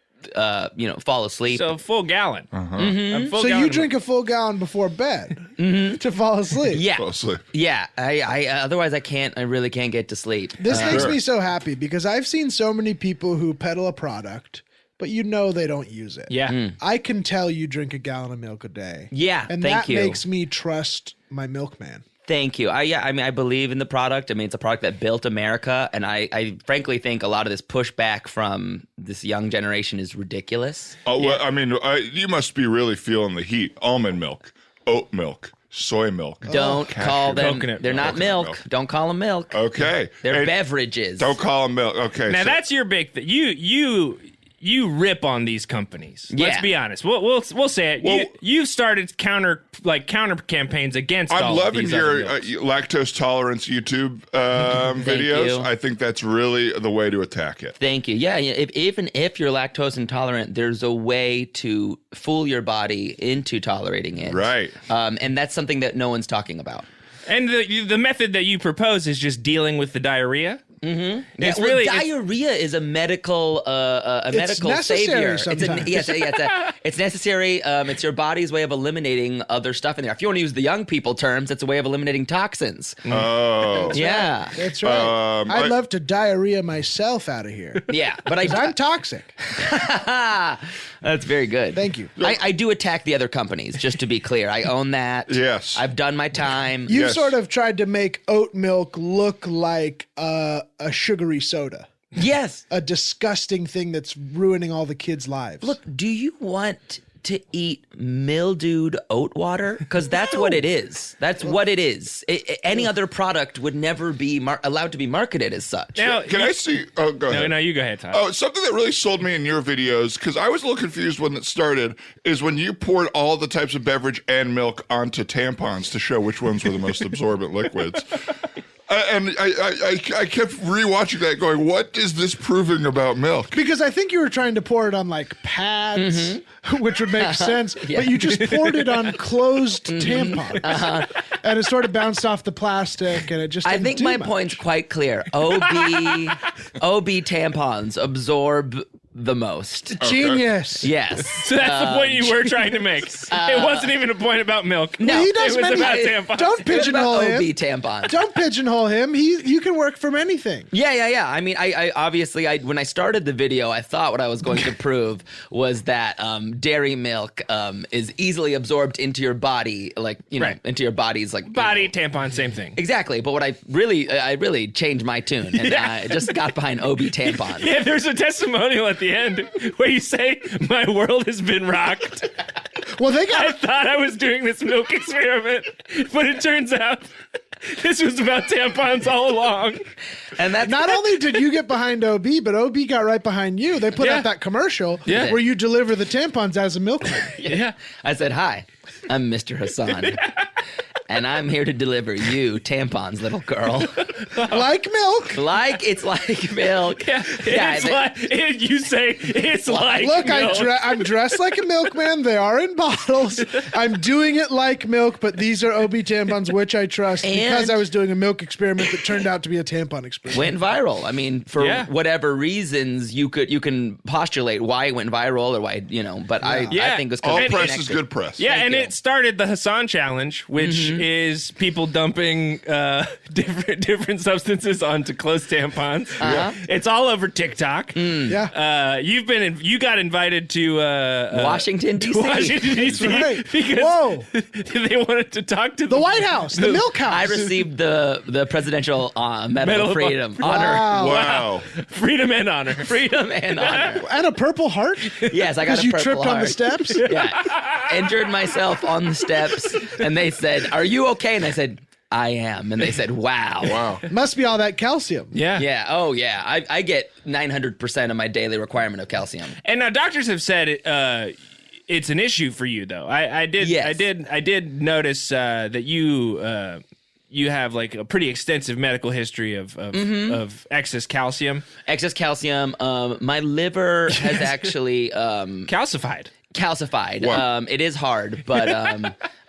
fall asleep. So full gallon. So you drink a full gallon before bed to fall asleep. yeah, Fall asleep. yeah. I otherwise I really can't get to sleep. This makes Sure. me so happy because I've seen so many people who peddle a product, but they don't use it. Yeah. I can tell you drink a gallon of milk a day. Yeah, And thank that you. makes me trust my milkman. Thank you. I believe in the product. I mean, it's a product that built America, and I frankly think a lot of this pushback from this young generation is ridiculous. Oh, well, I mean, you must be really feeling the heat. Almond milk, oat milk, soy milk. Don't call them. Coconut They're not Coconut milk. milk. Don't call them milk. Okay. They're And beverages. Don't call them milk. Okay. Now so- that's your big thing. You rip on these companies. Let's Yeah. be honest. We'll say it. Well- You've started counter campaigns against I'm all of loving these your other milks. lactose tolerance YouTube videos. you. I think that's really the way to attack it. Thank you. Yeah, even if you're lactose intolerant, there's a way to fool your body into tolerating it. Right. And that's something that no one's talking about. And the method that you propose is just dealing with the diarrhea. Yeah, It's well, really diarrhea is a medical medical necessary savior. sometimes. It's necessary. It's your body's way of eliminating other stuff in there. If you want to use the young people terms, it's a way of eliminating toxins. Oh. Yeah, That's right. I'd love to diarrhea myself out of here. yeah. But 'Cause I'm toxic. that's very good. Thank you. I do attack the other companies, just to be clear. I own that. Yes. I've done my time. You've Yes. sort of tried to make oat milk look like a sugary soda, Yes. a disgusting thing that's ruining all the kids' lives. Look, do you want to eat mildewed oat water? Because that's what it is. That's what it is. Any other product would never be allowed to be marketed as such. now. Can I see? Oh, go ahead. No, you go ahead, Todd. Oh, something that really sold me in your videos, because I was a little confused when it started, is when you poured all the types of beverage and milk onto tampons to show which ones were the most absorbent liquids. And I kept rewatching that going, what is this proving about milk? Because I think you were trying to pour it on like pads, which would make sense, but you just poured it on closed tampons. And it sort of bounced off the plastic and it just I didn't think do my much. point's quite clear. OB tampons absorb the most. Genius. Yes. So that's the point you were trying to make. It wasn't even a point about milk. No, He does it was many- about tampons. Don't It's about pigeonhole OB him. tampons. Don't pigeonhole him. You can work from anything. Yeah. I mean, I obviously, when I started the video, I thought what I was going to prove was that dairy milk is easily absorbed into your body, like, Right. into your body's like Body, tampon, same thing. Exactly. But what I really changed my tune and I just got behind OB tampons. Yeah, there's a testimonial at the end where you say, "My world has been rocked. Well, they I got thought I was doing this milk experiment, but it turns out this was about tampons all along." And that's not only did you get behind OB, but OB got right behind you. They put Yeah. out that commercial Yeah. where you deliver the tampons as a milkman. Yeah. I said, "Hi, I'm Mr. Hasan, and I'm here to deliver you tampons, little girl. Like milk. It's like milk." Yeah, it's like, you say it's like Look, milk. I'm dressed like a milkman. They are in bottles. I'm doing it like milk, but these are OB tampons, which I trust because And- I was doing a milk experiment that turned out to be a tampon experiment. Went viral. I mean, for Yeah. whatever reasons, you can postulate why it went viral or why but I Yeah. think it was All because press is good press. Yeah, Thank and you. it started the Hasan challenge, which is people dumping different substances onto closed tampons. It's all over TikTok. Yeah. You got invited to Washington D.C. Washington D.C. right. because Whoa. they wanted to talk to The White House, the milk house. I received the presidential Medal Medal of of Freedom Wow. honor, Wow. freedom and honor. freedom and honor. And a Purple Heart? Yes, I got Because a you Purple tripped on the Heart. steps? Yeah, injured myself on the steps, and they said, "Are you okay?" And I said, "I am." And they said, "Wow, Wow. Must be all that calcium. Yeah. yeah, oh yeah." I get 900% of my daily requirement of calcium. And now doctors have said it's an issue for you, though. I did. Yes. I did notice that you have like a pretty extensive medical history of excess calcium. Excess calcium. My liver has actually Calcified. calcified. Wow. It is hard, but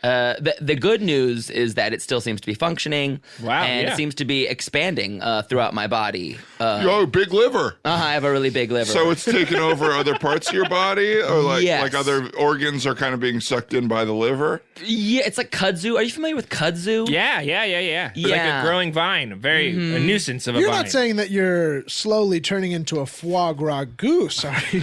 the good news is that it still seems to be functioning. Wow, and yeah. it seems to be expanding throughout my body. Yo, big liver. I have a really big liver. So it's taking over other parts of your body, or like Yes. other organs are kind of being sucked in by the liver. yeah, it's like kudzu. Are you familiar with kudzu? Yeah. It's like Yeah. a growing vine, a nuisance of a You're vine. not saying that you're slowly turning into a foie gras goose, are you?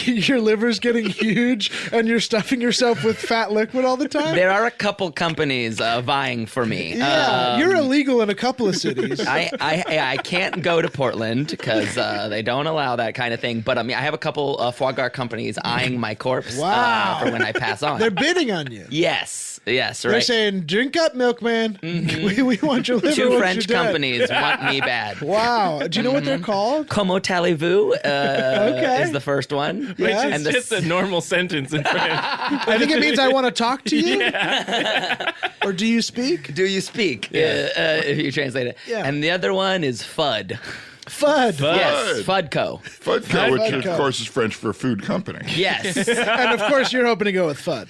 Your liver's getting huge and you're stuffing yourself with fat liquid all the time? There are a couple companies vying for me. Yeah, you're illegal in a couple of cities. I can't go to Portland because they don't allow that kind of thing. But I mean, I have a couple foie gras companies eyeing my corpse Wow. for when I pass on. They're bidding on you. Yes, They're right. saying, drink up, milkman. We want your liver Two once French you're dead." companies want me bad. Wow. Do you know what they're called? Comment allez-vous Okay. is the first one. Which Yeah. is And the just a normal sentence in French. I think it means I want to talk to you. Or do you speak? Do you speak? If you translate it. Yeah. And the other one is FUD. FUD. Yes, FUDco. Fudco, which Fudco. of course is French for food company. Yes. And of course, you're hoping to go with FUD.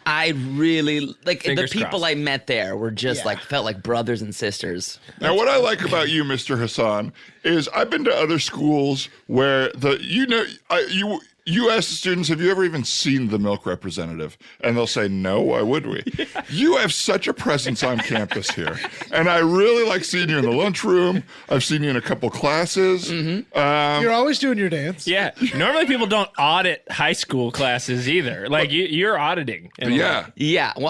I really like Fingers the people crossed. I met there were just Yeah. like felt like brothers and sisters. Now, what I like about you, Mr. Hasan, is I've been to other schools where you ask the students, have you ever even seen the milk representative? And they'll say, no, why would we? You have such a presence on campus here. And I really like seeing you in the lunchroom. I've seen you in a couple classes. You're always doing your dance. Yeah. Normally people don't audit high school classes either. Like you're auditing. in a way. Yeah. Yeah, well,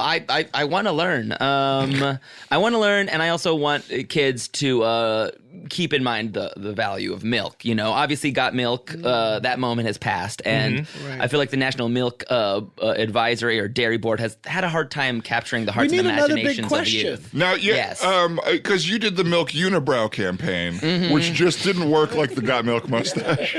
I want to learn. I want to learn, and I also want kids to keep in mind the value of milk. You know, obviously, got milk. That moment has passed, and Right. I feel like the National Milk Advisory or Dairy Board has had a hard time capturing the hearts We and need another big imaginations of the question. youth. Now, yeah, Yes. because you did the Milk Unibrow campaign, which just didn't work like the Got Milk mustache.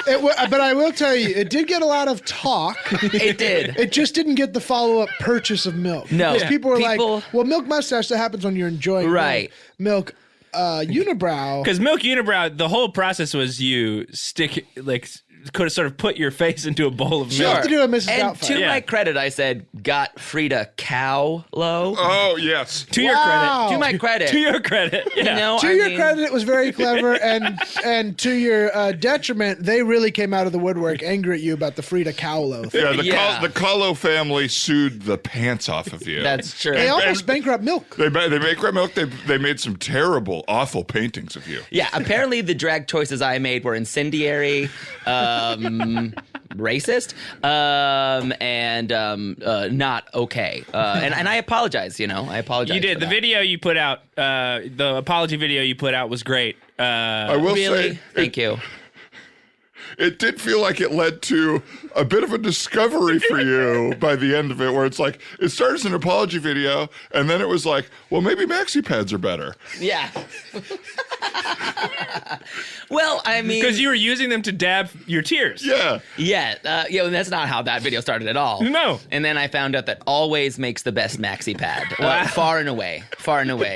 But I will tell you, it did get a lot of talk. It did. It just didn't get the follow-up purchase of milk. No. Because people were People- like, well, milk mustache, that happens when you're enjoying Right. milk. Unibrow. Because Milk Unibrow, the whole process was you could have sort of put your face into a bowl of You milk. have to do a Mrs. And Doubtfire. to Yeah. my credit, I said, got Frida cow low. Oh, yes. To your Wow. credit. To my credit. To your credit. Yeah. You know, To I your mean, credit, it was very clever, and to your detriment, they really came out of the woodwork angry at you about the Frida Kahlo thing. Yeah, the Yeah. the Kahlo family sued the pants off of you. That's true. They almost bankrupt milk. They make red milk. They made some terrible, awful paintings of you. Yeah, apparently the drag choices I made were incendiary, racist, and not okay. And I apologize. You know, I apologize. You did. for The that. video you put out, the apology video you put out was great. I will Really, say, thank you. it did feel like it led to a bit of a discovery for you by the end of it, where it's like it started as an apology video, and then it was like, well, maybe maxi pads are better. Yeah. Well, I mean, Because you were using them to dab your tears. Yeah. yeah, and that's not how that video started at all. No. And then I found out that Always makes the best maxi pad, Wow. far and away.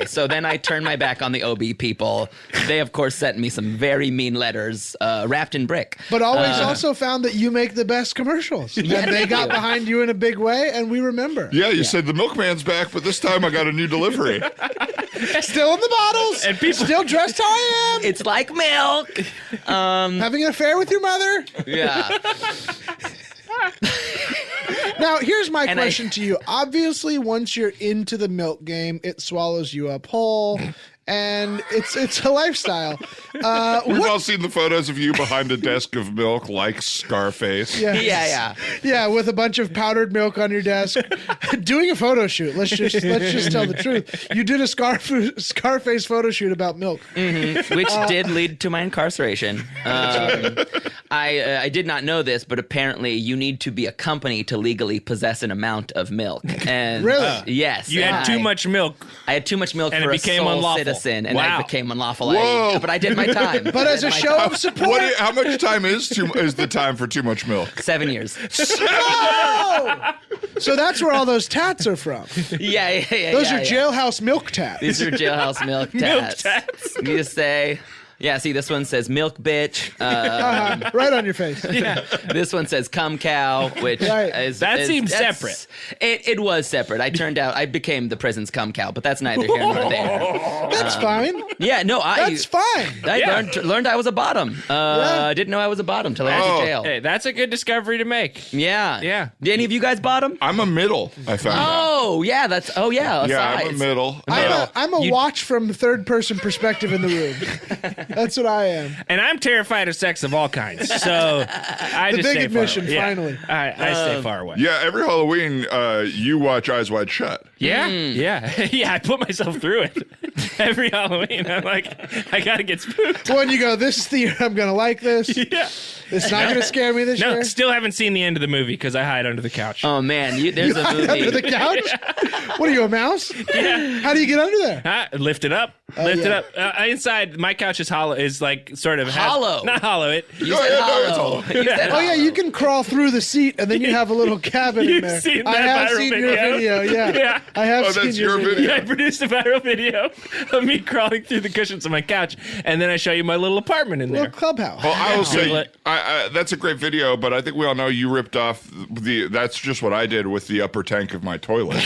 So then I turned my back on the OB people. They, of course, sent me some very mean letters wrapped in brick. But always also found that you make the best commercials. And they got behind you in a big way, and we remember. Yeah, you said the milkman's back, but this time I got a new delivery. Still in the bottles. And people- Still dressed how I am. It's like milk. Having an affair with your mother. Yeah. Now, here's my And question to you. Obviously, once you're into the milk game, it swallows you up whole. And it's a lifestyle. We've all seen the photos of you behind a desk of milk like Scarface. Yeah. Yeah, with a bunch of powdered milk on your desk, doing a photo shoot. Let's just tell the truth. You did a Scarface photo shoot about milk. Which did lead to my incarceration. I did not know this, but apparently you need to be a company to legally possess an amount of milk. And Really? Yes. You and had too much milk. I had too much milk And for it a became sole unlawful. citizen, and Wow. I became unlawful. Whoa. But I did my time. But as a show of support, How much time is the time for too much milk? 7 years. no! So that's where all those tats are from. Yeah. Those yeah, are jailhouse milk tats. These are jailhouse milk tats. tats. You just say, Yeah, see, this one says milk bitch. Right on your face. This one says cum cow, which Right. Seems that's- separate. It was separate. I became the prison's cum cow, but that's neither here nor there. That's fine. Yeah, no, That's fine. I Yeah. learned I was a bottom. I didn't know I was a bottom till I went to jail. Hey, that's a good discovery to make. Yeah. Yeah. Did any of you guys bottom? I'm a middle, I found out. Oh, yeah, a Yeah, I'm a size. middle. I'm a watch from the third person perspective in the room. That's what I am. And I'm terrified of sex of all kinds. So I The just big stay admission, far away. finally. I stay far away. Yeah, every Halloween, you watch Eyes Wide Shut. Yeah, yeah, yeah. I put myself through it every Halloween. I'm like, I gotta get spooked. When you go, this is the year I'm going to like this. Yeah. It's not going to scare me this No, year. still haven't seen the end of the movie because I hide under the couch. Oh man, there's a movie. Under the couch? What are you, a mouse? Yeah. How do you get under there? Lift it up. Lift it yeah. up. Inside, my couch is hollow. Is like sort of Hollow? Not hollow. It. You Oh, said yeah, no, it's hollow. You said Oh, yeah, you can crawl through the seat and then you have a little cabin in You've there. seen I that have viral seen video? your video, yeah. Yeah. I have Oh, seen that's your your video. Yeah, I produced a viral video of me crawling through the cushions of my couch, and then I show you my little apartment in there. Little clubhouse. Well, I will say, Let- that's a great video, but I think we all know you ripped off that's just what I did with the upper tank of my toilet.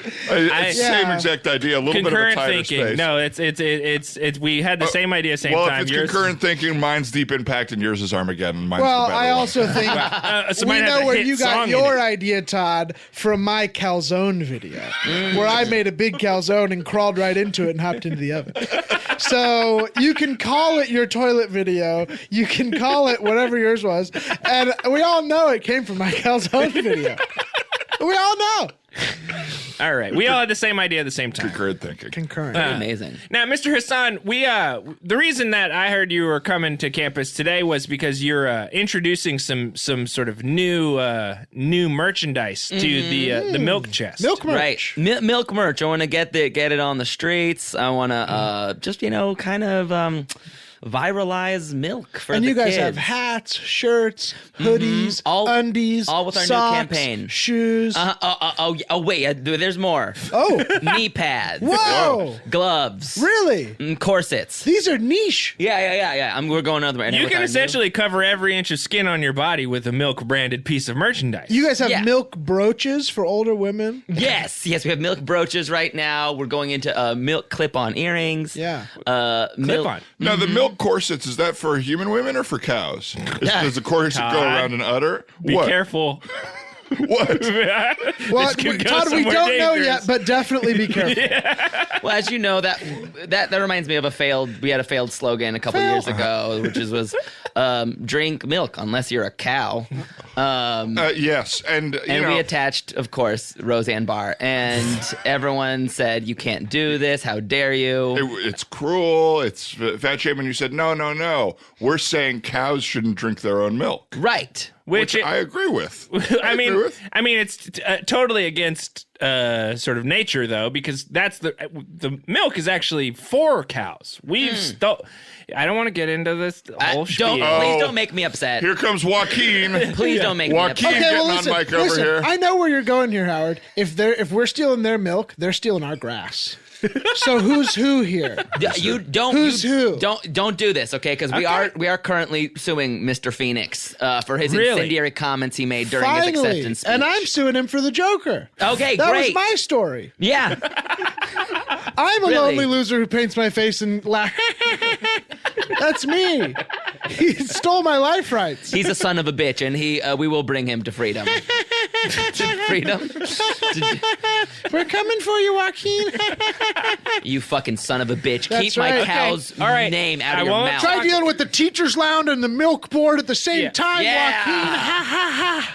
It's the same Yeah. exact idea, a little bit of a Concurrent tighter thinking. space. No, it's. We had the same idea, same well, time. if it's concurrent thinking, mine's Deep Impact and yours is Armageddon. Mine's Well, the better I one. also think So we mine has know a where hit you got song in your it. idea, Todd, from my calzone video, where I made a big calzone and crawled right into it and hopped into the oven. So you can call it your toilet video. You can call it whatever yours was. And we all know it came from my calzone video. We all know. All right, we all had the same idea at the same time. concurrent thinking. Concurrent. Amazing. Now, Mr. Hasan, we the reason that I heard you were coming to campus today was because you're introducing some sort of new merchandise to the milk chest. Milk merch. Right, milk merch. I want to get it on the streets. I want to just kind of viralize milk for And the you guys kids. have hats, shirts, hoodies, All- undies, all with our new socks, campaign. shoes. Wait, there's more. Oh, Knee pads. whoa. Gloves. Really? Corsets. These are niche. Yeah. We're going another way. You can essentially cover every inch of skin on your body with a milk branded piece of merchandise. You guys have Yeah. milk brooches for older women. Yes, we have milk brooches right now. We're going into milk clip-on earrings. Yeah. Milk. on. Now, the milk corsets, is that for human women or for cows? Does the corset go Todd, around an udder? Be What? careful. What? Well, could go Todd, we somewhere don't know dangerous. yet, but definitely be careful. Well, as you know, that reminds me of we had a failed slogan a couple years ago, which was drink milk unless you're a cow. Yes, and you And know, we attached, of course, Roseanne Barr, and everyone said, "You can't do this. How dare you?" it's cruel. It's fat shaming. You said no. We're saying cows shouldn't drink their own milk, Right. which I agree with. I agree with. mean, it's totally against sort of nature, though, because that's the milk is actually for cows. I don't want to get into this whole spiel. Please don't make me upset. Here comes Joaquin. Please don't make me Joaquin upset. Okay, well, getting on mic over listen. here. I know where you're going here, Howard. If we're stealing their milk, they're stealing our grass. So who's who here? You don't. Who's who? Don't do this, okay? Because we are currently suing Mr. Phoenix for his Really? incendiary comments he made during his Finally, acceptance speech. and I'm suing him for the Joker. Okay, that great. was my story. Yeah. I'm a Really? lonely loser who paints my face and laugh. That's me. He stole my life rights. He's a son of a bitch, and we will bring him to freedom. To freedom? We're coming for you, Joaquin. You fucking son of a bitch. That's Keep right. my cow's Okay. All right. name out I of your won't mouth. Try dealing with the teacher's lounge and the milk board at the same Yeah. time, Yeah. Joaquin. Ha ha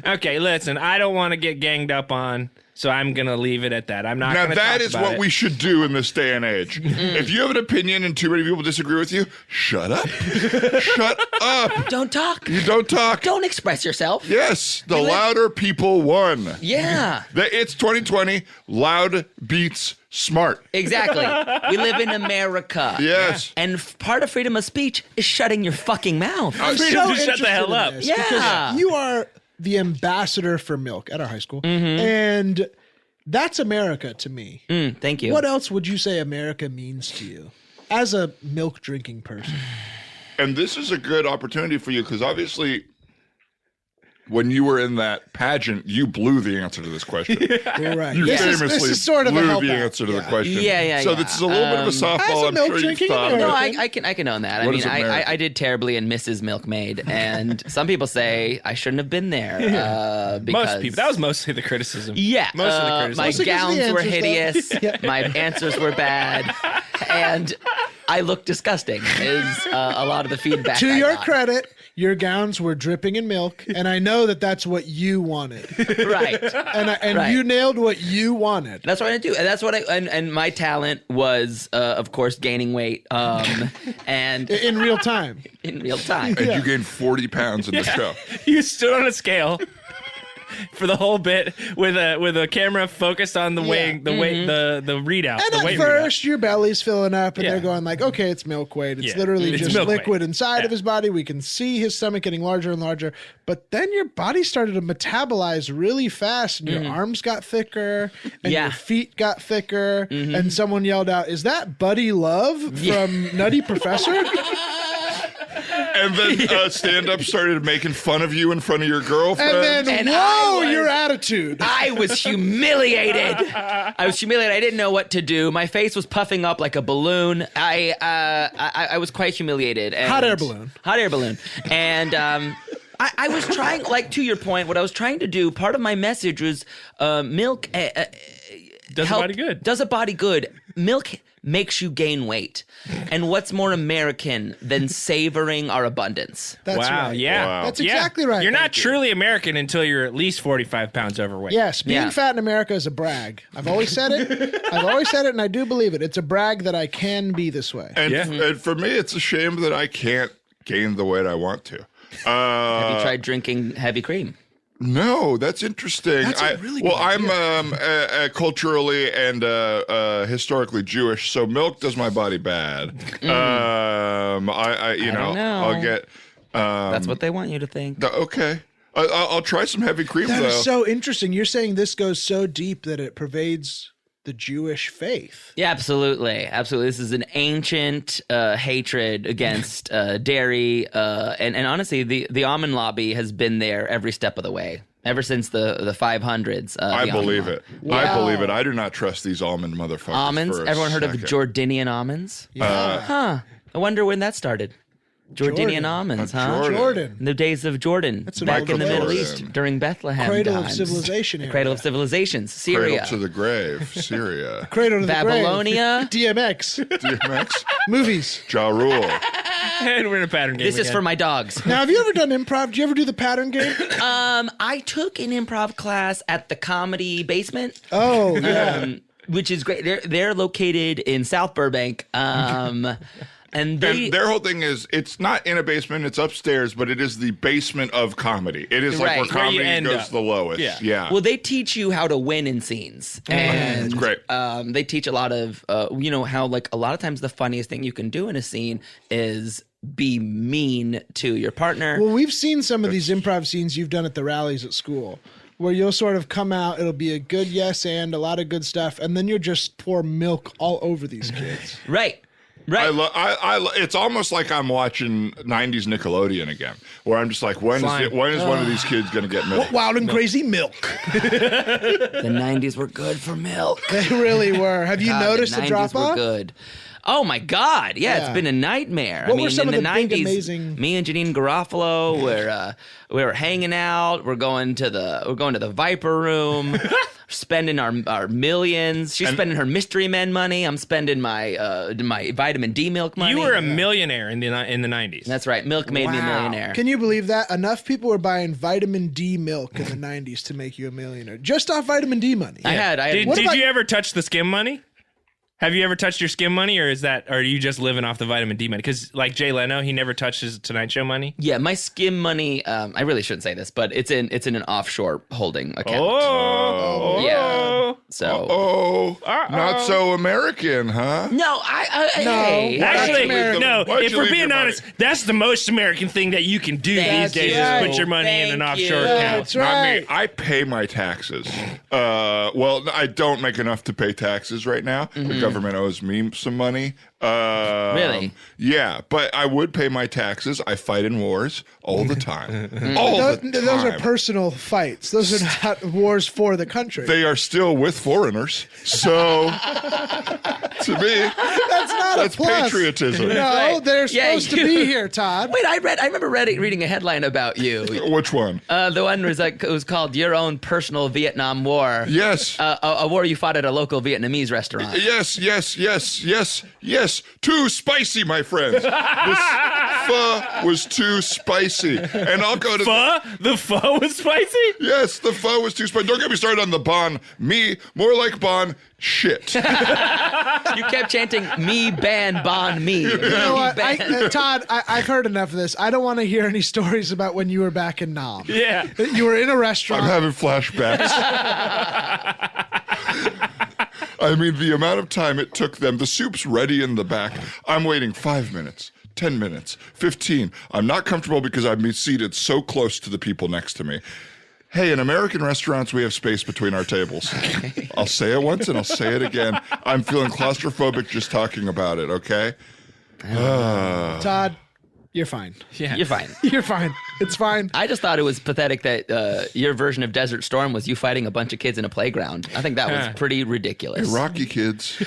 ha. Okay, listen, I don't want to get ganged up on, so I'm going to leave it at that. I'm not Now going to that talk is about what it. we should do in this day and age. If you have an opinion and too many people disagree with you, shut up. Shut up. Don't talk. You don't talk. Don't express yourself. Yes, the live- louder people won. Yeah. It's 2020. Loud beats smart. Exactly. We live in America. Yes. And part of freedom of speech is shutting your fucking mouth. I'm Freedom so to shut the interested hell in up. this Yeah. because you are the ambassador for milk at our high school, and that's America to me. Thank you. What else would you say America means to you? as a milk drinking person. And this is a good opportunity for you because obviously, when you were in that pageant, you blew the answer to this question. Right. You This famously is sort of a blew help the out. answer to the question. Yeah. So this is a little bit of a As softball. a I'm milk sure you've drinking thought of No, American. I can own that. I What mean, is American? I did terribly in Mrs. Milkmaid, and some people say I shouldn't have been there. Because, Most people. That was mostly the criticism. Yeah, Most of the criticism. my Mostly 'cause of the gowns were answers, though. hideous. My answers were bad, and I looked disgusting. Is a lot of the feedback. To I your got. credit, your gowns were dripping in milk, and I know that that's what you wanted. Right? And Right. you nailed what you wanted. That's what I do, and that's what and my talent was, of course, gaining weight, and In real time. in real time. And you gained 40 pounds in the show. You stood on a scale for the whole bit with a camera focused on the weighing, the weight, the readout. And the at weight first, your belly's filling up, and Yeah. they're going like, okay, it's milk weight. It's Yeah. literally It's just milk liquid weight. inside Yeah. of his body. We can see his stomach getting larger and larger. But then your body started to metabolize really fast, and your arms got thicker, and Yeah. your feet got thicker. And someone yelled out, "Is that Buddy Love from Nutty Professor?" And then stand-up started making fun of you in front of your girlfriend. And then, And whoa, I was- your attitude. I was humiliated. I was humiliated. I didn't know what to do. My face was puffing up like a balloon. I was quite humiliated. And Hot air balloon. Hot air balloon. And I was trying, like, to your point, what I was trying to do, part of my message was milk does help- the body good. Does a body good. Milk makes you gain weight. And what's more American than savoring our abundance? That's wow. right. Yeah. Wow. That's Yeah. exactly right. You're not Thank you. truly American until you're at least 45 pounds overweight. Yes, being Yeah. fat in America is a brag. I've always said it. And I do believe it. It's a brag that I can be this way. And, Yeah. and for me, it's a shame that I can't gain the weight I want to. Have you tried drinking heavy cream? No, that's interesting. That's a really good I'm culturally and historically Jewish, so milk does my body bad. I don't know. I'll get. That's what they want you to think. Okay, I'll try some heavy cream That though. is so interesting. You're saying this goes so deep that it pervades the Jewish faith. Yeah, absolutely. Absolutely. This is an ancient hatred against dairy. And honestly, the almond lobby has been there every step of the way, ever since the 500s. I the believe almond it. I believe it. I do not trust these almond motherfuckers. Almonds? for a Everyone heard of second. Jordanian almonds? Yeah. I wonder when that started. Jordanian Jordan. almonds, huh? Jordan. In the days of Jordan, an back old in the Middle Jordan. East, during Bethlehem Cradle of times. civilization era. Cradle of civilizations, Cradle Syria, to the grave, Syria, Cradle to the Babylonia. grave. DMX. DMX, Movies. Ja Rule. And we're in a pattern game. This is again. for my dogs. Now, have you ever done improv? Do you ever do the pattern game? I took an improv class at the Comedy Basement. Oh, yeah. Which is great. They're located in South Burbank. And they And their whole thing is, it's not in a basement, it's upstairs, but it is the basement of comedy. It is like Right. where Where you comedy end goes up. the lowest. Yeah. Yeah. well, they teach you how to win in scenes, and It's great. They teach a lot of how like a lot of times the funniest thing you can do in a scene is be mean to your partner. Well, we've seen some of these improv scenes you've done at the rallies at school where you'll sort of come out, it'll be a good yes and a lot of good stuff, and then you'll just pour milk all over these kids. Right. It's almost like I'm watching 90s Nickelodeon again, where I'm just like, when is one of these kids going to get milk? Wild and crazy milk. The 90s were good for milk. They really were. Have you God, noticed the 90s drop were off? good. Oh my God! Yeah, Yeah. it's been a nightmare. What were some in of the the big, 90s, amazing- me and Janine Garofalo we were hanging out. We're going to the Viper Room, spending our millions. She's spending her Mystery Men money. I'm spending my vitamin D milk money. You were a millionaire in the 90s. That's right. Milk made me a millionaire. Can you believe that? Enough people were buying vitamin D milk in the 90s to make you a millionaire. Just off vitamin D money. I had. Did What about- you ever touch the skim money? Have you ever touched your skim money, or are you just living off the vitamin D money? Because like Jay Leno, he never touched his Tonight Show money. Yeah, my skim money. I really shouldn't say this, but it's in an offshore holding account. Oh, Yeah. So Not so American, huh? no, hey, Actually, American. no. Why'd If you we're leave being your honest, that's the most American thing that you can do Thank these days you. is put your money in an Thank offshore you. account. That's Not right. me. I pay my taxes. Well, I don't make enough to pay taxes right now. The government owes me some money. Really? Yeah, but I would pay my taxes. I fight in wars all the time. All the time. Those are personal fights. Those are not wars for the country. They are still with foreigners. So, to me, that's a plus. patriotism. No, Right. they're Yeah, supposed to be here, Todd. Wait, I remember reading a headline about you. Which one? The one was called "Your Own Personal Vietnam War." Yes. A war you fought at a local Vietnamese restaurant. Yes. Too spicy, my friends. This pho was too spicy. And I'll go to Pho? The pho was spicy? Yes, the pho was too spicy. Don't get me started on the banh mi. More like banh shit. You kept chanting "Me ban bon me." You know what, Todd? I've heard enough of this. I don't want to hear any stories about when you were back in Nam. Yeah. You were in a restaurant. I'm having flashbacks. I mean, the amount of time it took them. The soup's ready in the back. I'm waiting 5 minutes, 10 minutes, 15. I'm not comfortable because I'm seated so close to the people next to me. Hey, in American restaurants, we have space between our tables. I'll say it once and I'll say it again. I'm feeling claustrophobic just talking about it, okay? Todd, you're fine. Yeah. You're fine. You're fine. It's fine. I just thought it was pathetic that your version of Desert Storm was you fighting a bunch of kids in a playground. I think that was pretty ridiculous. Rocky kids.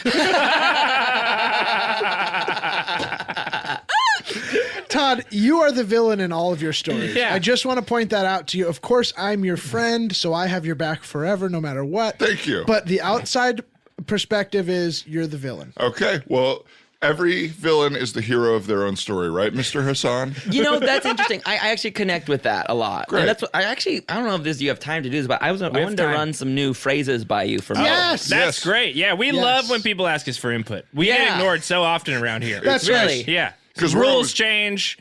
Todd, you are the villain in all of your stories. Yeah. I just want to point that out to you. Of course, I'm your friend, so I have your back forever, no matter what. Thank you. But the outside perspective is you're the villain. Okay, well, every villain is the hero of their own story, right, Mr. Hasan? You know, that's interesting. I actually connect with that a lot. Great. And that's what I don't know if you have time to do this, but I wanted to time. run some new phrases by you for Yes! That's Yes. great. Yeah, we love when people ask us for input. We get Yeah. ignored so often around here. That's Really? right. Yeah. 'Cause we're rules always- change,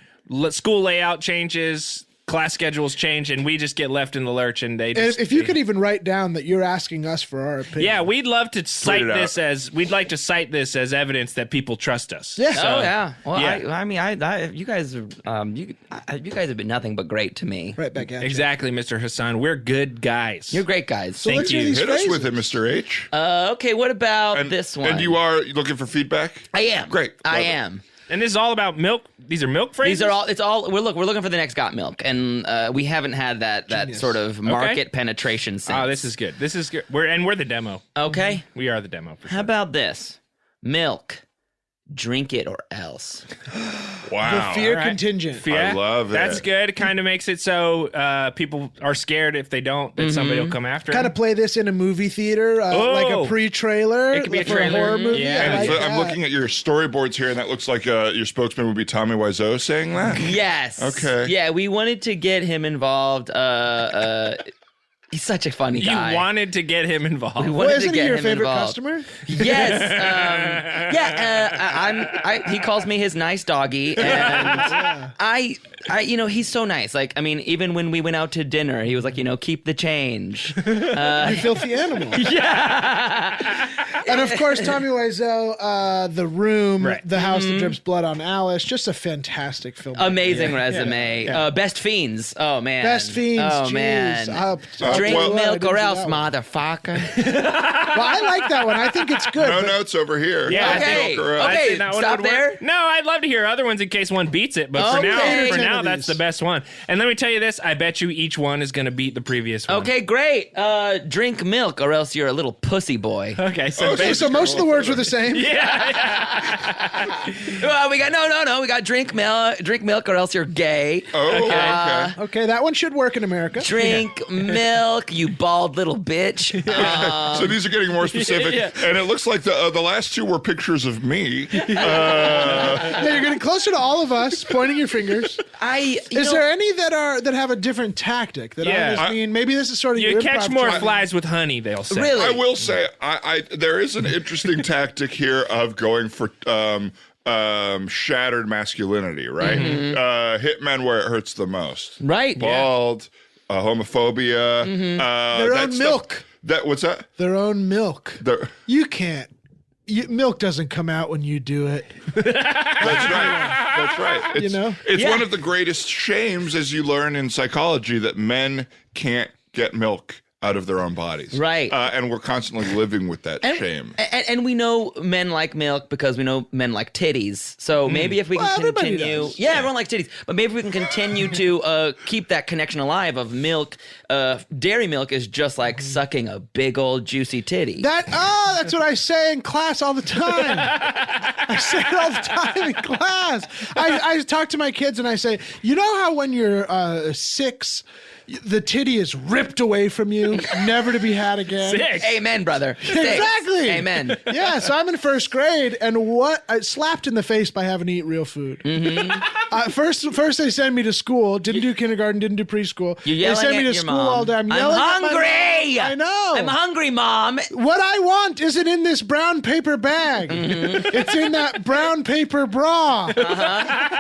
school layout changes, class schedules change, and we just get left in the lurch. And they And just, if you could even write down that you're asking us for our opinion. yeah, we'd love to cite it out. this as we'd like to cite this as evidence that people trust us. Yeah. So, Oh yeah. Well, yeah. I mean, you guys have been nothing but great to me. Right back at you. Exactly, Mr. Hassan. We're good guys. You're great guys. So Thank let's hear you. these Hit us phrases. with it, Mr. H. Okay, what about this one? And you are looking for feedback? I am. Great. I Love it. am. And this is all about milk. These are milk phrases. These are all. It's all. We're looking for the next Got Milk, and we haven't had that Genius. sort of market penetration since. Oh, this is good. This is good. We're the demo. Okay. We are the demo for How sure. about this? Milk. Drink it or else. Wow. The fear All right. contingent. Yeah, I love it. That's good. It kind of makes it so people are scared if they don't that somebody will come after Kind them. of play this in a movie theater, like a pre-trailer. It could be a for trailer. a horror movie. Yeah. I And like I'm that. looking at your storyboards here, and that looks like your spokesman would be Tommy Wiseau saying that. Yes. Okay. Yeah, we wanted to get him involved. He's such a funny You guy. wanted to get him involved. We Well, wanted to isn't he get your him favorite involved. customer? Yes. He calls me his nice doggy, and he's so nice. Like, I mean, even when we went out to dinner, he was like, keep the change. You filthy animal. Yeah. And of course, Tommy Wiseau, The Room, Right. The House That Drips Blood on Alice, just a fantastic film. Amazing resume. Best Fiends. Oh man. Best Fiends. Oh jeez. man. Well, Drink I milk didn't or see else, that one. motherfucker. Well, I like that one. I think it's good. No but- notes over here. Yeah, I Okay. Milk or else. I'd Okay, say that one stop would work. there. No, I'd love to hear other ones in case one beats it, but Okay. for 10 now, of that's these. the best one. And let me tell you this: I bet you each one is going to beat the previous one. Okay, great. Drink milk or else you're a little pussy boy. Okay. So, Okay, So most of the words were the same. Well, we got no. We got drink milk or else you're gay. Oh, okay. Okay, that one should work in America. Drink milk, you bald little bitch. So these are getting more specific, Yeah. and it looks like the last two were pictures of me. Yeah, you're getting closer to all of us, pointing your fingers. Is there any that have a different tactic? That Yeah. aren't as mean? Maybe this is sort of you your catch improv more training. flies with honey, they'll say. Really? I will say, there is an interesting tactic here of going for shattered masculinity, right? Hit men where it hurts the most. Right. Bald, homophobia. Their that own stuff- milk. What's that? Their own milk. You can't. Milk doesn't come out when you do it. That's right. That's right. It's, it's Yeah. one of the greatest shames, as you learn in psychology, that men can't get milk out of their own bodies. Right. And we're constantly living with that shame. And we know men like milk because we know men like titties. So maybe if we can everybody continue, does. yeah, everyone likes titties. But maybe we can continue to keep that connection alive of milk. Dairy milk is just like sucking a big old juicy titty. That's what I say in class all the time. I say it all the time in class. I talk to my kids and I say, you know how when you're 6, the titty is ripped away from you, never to be had again? 6. Amen, brother. Exactly. Amen. Yeah, so I'm in 1st grade, and I slapped in the face by having to eat real food. First they send me to school. Didn't do kindergarten. Didn't do preschool. You're yelling they send me at to your school mom. all day. I'm I'm yelling at my hungry. mom. I know. I'm hungry, Mom. What I want isn't in this brown paper bag. It's in that brown paper bra.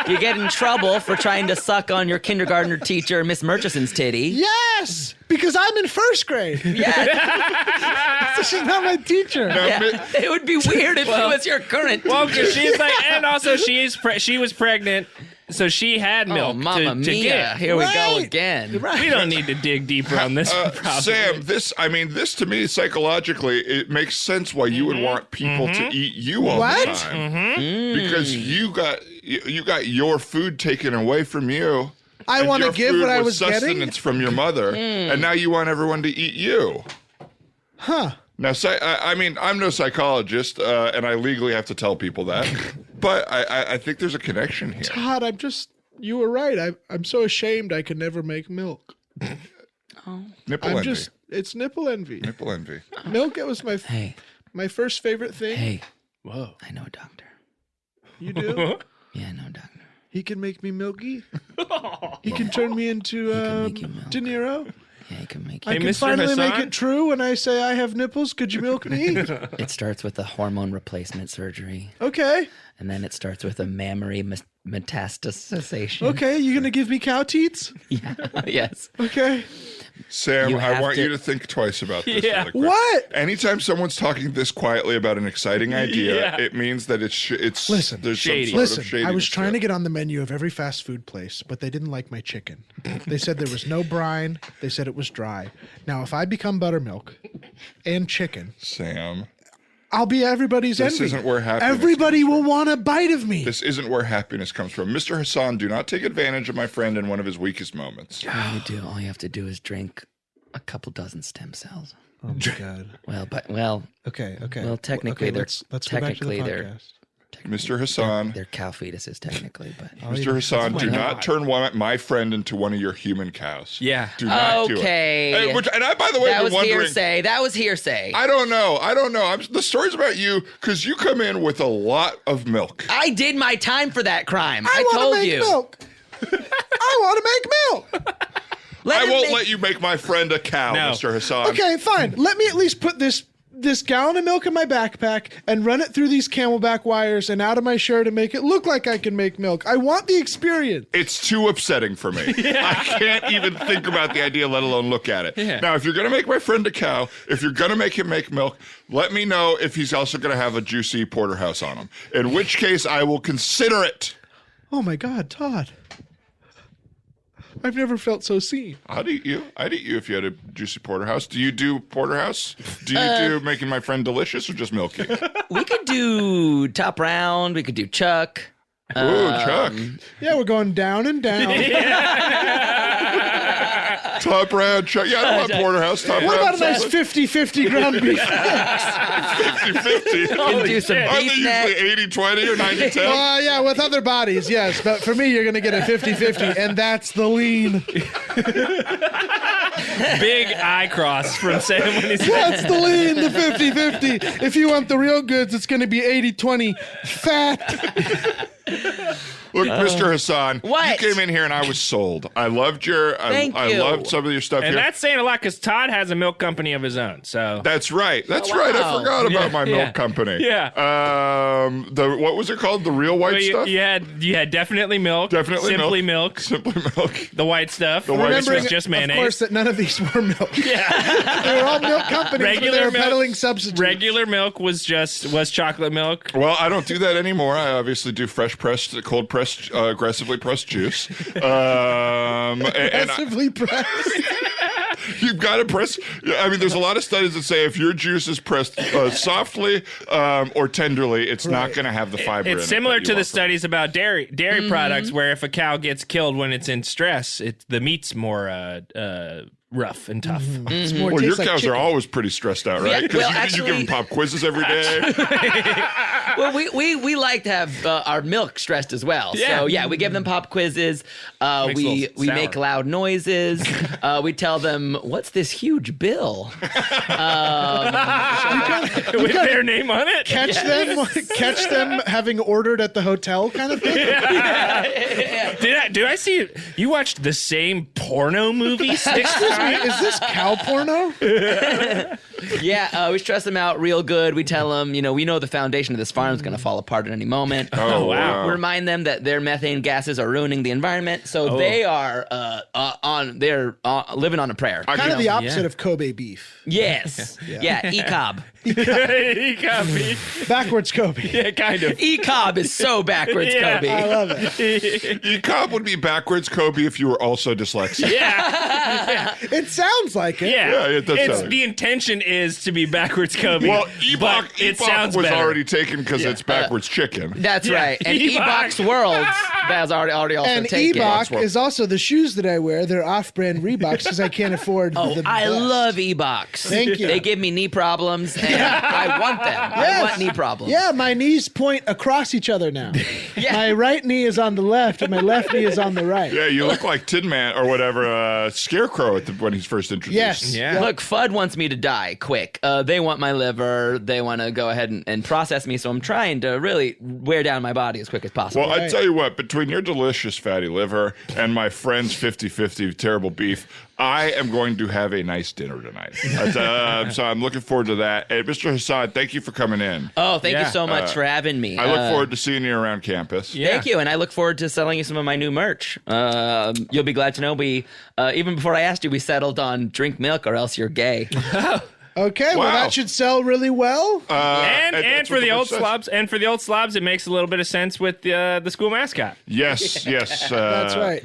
You get in trouble for trying to suck on your kindergartner teacher, Miss Murchison's titty. Yes, because I'm in 1st grade. Yeah. So she's not my teacher. Yeah. It would be weird if she was your current teacher. Well, because she's like, and also she was pregnant, so she had milk Oh, Mamma to Mia. get. Here we go Right. again. Right. We don't need to dig deeper on this problem. Sam, this to me psychologically, it makes sense why you would want people to eat you all What? the time because you got your food taken away from you. I and want to your give food what I was was getting. sustenance from your mother, and now you want everyone to eat you. Huh. Now, I'm no psychologist, and I legally have to tell people that, but I think there's a connection here. Todd, you were right. I'm so ashamed I could never make milk. Nipple envy. It's nipple envy. Nipple envy. Milk, it was Hey, my first favorite thing. hey, Whoa. I know a doctor. You do? Yeah, I know a doctor. He can make me milky. He can turn me into make you milk. De Niro. Yeah, he can make I you. can Mr. finally make Hasan? it true when I say I have nipples. Could you milk me? It starts with a hormone replacement surgery, Okay. and then it starts with a mammary metastasization. Okay. You gonna give me cow teats? Yeah. Yes. Okay. Sam, You I have want to- you to think twice about this. Yeah. Really quick. What? Anytime someone's talking this quietly about an exciting idea, Yeah. it means that it's Listen, there's shady. some sort Listen, of shadiness I was trying to it. get on the menu of every fast food place, but they didn't like my chicken. They said there was no brine. They said it was dry. Now, if I become buttermilk and chicken, Sam, I'll be everybody's This envy. isn't where happiness Everybody comes will from. want a bite of me. this isn't where happiness comes from. Mr. Hasan, do not take advantage of my friend in one of his weakest moments. All you have to do is drink a couple dozen stem cells. Oh my god. Well, Okay. Well, technically, they're let's go back to the technically they're- podcast. Mr. Hasan, they're cow fetuses technically, but Mr. Hasan, do not turn my friend into one of your human cows. Yeah. Do not do it. Okay. And I, by the way, that been was wondering. hearsay. That was hearsay. I don't know. The story's about you because you come in with a lot of milk. I did my time for that crime. I want to told make you. milk. I want to make milk. I him won't make- let you make my friend a cow, No. Mr. Hasan. Okay, fine. Let me at least put this gallon of milk in my backpack and run it through these camelback wires and out of my shirt and make it look like I can make milk. I want the experience. It's too upsetting for me. I can't even think about the idea, let alone look at it. Yeah. Now, if you're going to make my friend a cow, if you're going to make him make milk, let me know if he's also going to have a juicy porterhouse on him. In which case, I will consider it. Oh my God, Todd. I've never felt so seen. I'd eat you. I'd eat you if you had a juicy porterhouse. Do you do porterhouse? Do you do making my friend delicious or just milky? We could do top round. We could do Chuck. Ooh, Chuck. Yeah, we're going down and down. Top round Chuck. Yeah, I don't want porterhouse. Top What round about a nice 50-50 ground beef? 50-50. And do some Aren't they beef usually neck. 80-20 or 90-10? Yeah, with other bodies, yes. But for me, you're going to get a 50-50, and that's the lean. Big eye cross from Sam when he's That's the lean, the 50-50. If you want the real goods, it's going to be 80-20 fat. Look, Mr. Hasan, What? you came in here and I was sold. I loved Thank I you. loved some of your stuff And here. that's saying a lot because Todd has a milk company of his own. So That's right. That's Oh, right. I wow. forgot about my milk Yeah. company. Yeah. What was it called? The real white But stuff? you had definitely milk, Definitely simply milk, Simply milk. the white stuff, the white white stuff. was just of mayonnaise. course, that none of these were milk. Yeah, They were all milk companies, Regular but they were milk- peddling substitutes. regular milk was chocolate milk. Well, I don't do that anymore. I obviously do fresh pressed, cold pressed, aggressively pressed juice. And I, Aggressively pressed. You've got to press. I mean, there's a lot of studies that say if your juice is pressed softly or tenderly, it's not going to have the fiber. It's similar to the studies about dairy products, where if a cow gets killed when it's in stress, the meat's more rough and tough. It's more Well, your tastes like cows are chicken. always pretty stressed out, right? Because you give them pop quizzes every day. Well, we like to have our milk stressed as well. Yeah. So yeah, we give them pop quizzes. We sour. make loud noises. We tell them, "What's this huge bill?" With their name on it. Catch them having ordered at the hotel kind of thing. Did I see you watched the same porno movie 6 times? Is this cow porno? Yeah, we stress them out real good. We tell them, we know the foundation of this farm is going to fall apart at any moment. Oh, wow. We remind them that their methane gases are ruining the environment, so they are living on a prayer. Kind of the opposite of Kobe beef. Yes. Yeah, ECOB. He got me. Backwards Kobe. Yeah, kind of. ECOB is so backwards, Yeah. Kobe. I love it. ECOB would be backwards Kobe if you were also dyslexic. Yeah. It sounds like it. Yeah. Yeah, it does sound like The intention is to be backwards Kobe. Well, but it sounds was better. already taken because it's backwards chicken. That's Yeah. right. And Ebok. Ebox Worlds, that's already also And taken. Ebok is also the shoes that I wear. They're off-brand Reeboks because I can't afford the I best. love Ebox. Thank you. They give me knee problems, and I want them. I Yes. want knee problems. Yeah, my knees point across each other now. Yeah. My right knee is on the left and my left knee is on the right. Yeah, you look like Tin Man or whatever, Scarecrow when he's first introduced. Yes. Yeah. Look, Fudd wants me to die quick. They want my liver. They want to go ahead and process me, so I'm trying to really wear down my body as quick as possible. Well, I tell you what, between your delicious fatty liver and my friend's 50-50 terrible beef, I am going to have a nice dinner tonight. So I'm looking forward to that. Hey, Mr. Hasan, thank you for coming in. Oh, thank you Yeah. so much for having me. I look forward to seeing you around campus. Yeah. Thank you, and I look forward to selling you some of my new merch. You'll be glad to know we, even before I asked you, we settled on drink milk or else you're gay. Okay, well Wow. that should sell really well. And that's for what the old says. slobs, it makes a little bit of sense with the school mascot. Yes. That's right.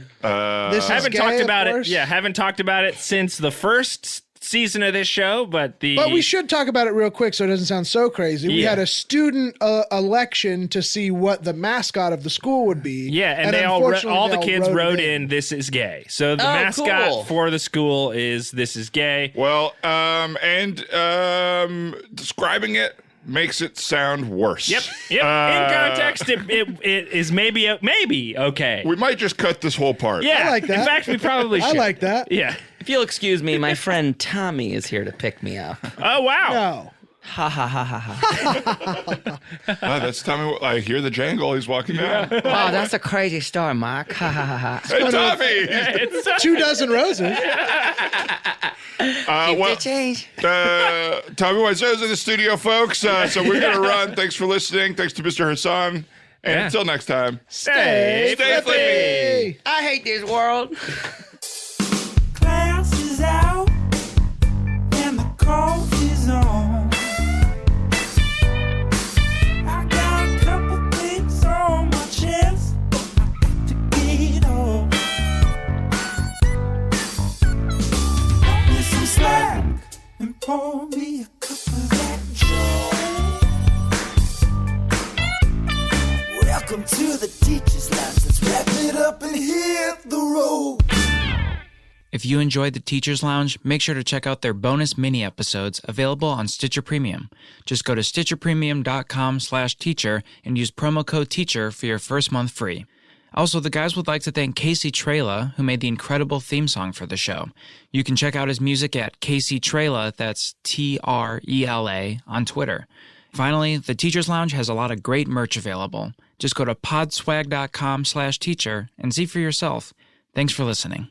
This is Haven't gay, talked of about it. course. Yeah, haven't talked about it since the first season of this show, but But we should talk about it real quick so it doesn't sound so crazy. We Yeah. had a student election to see what the mascot of the school would be. Yeah, and they all the unfortunately kids all wrote in "This is gay." So the Oh, mascot cool. for the school is "This is gay." Well, describing it makes it sound worse. Yep. In context, it is maybe okay. We might just cut this whole part. Yeah, I like that. In fact, we probably should. I like that. Yeah. If you'll excuse me, my friend Tommy is here to pick me up. Oh wow. No. Ha ha ha ha ha. That's Tommy. I hear the jangle. He's walking down. Wow, that's a crazy story, Mark. Ha ha ha ha. Hey, Tommy. It's 2 dozen roses. Well, Change. Tommy Wiseau's in the studio, folks. So we're going to run. Thanks for listening. Thanks to Mr. Hassan. And Yeah. until next time, Stay flippy. Hey. I hate this world. Class is out and the coffee's on. I got a couple things on my chest I got to get off. Cut me some slack and pour me a cup of that joy. Welcome to the Teacher's Lounge. Let's wrap it up and hit the road. If you enjoyed the Teacher's Lounge, make sure to check out their bonus mini episodes available on Stitcher Premium. Just go to stitcherpremium.com/teacher and use promo code TEACHER for your first month free. Also, the guys would like to thank Casey Trela, who made the incredible theme song for the show. You can check out his music at Casey Trela, that's Trela, on Twitter. Finally, the Teacher's Lounge has a lot of great merch available. Just go to podswag.com/teacher and see for yourself. Thanks for listening.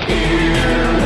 Here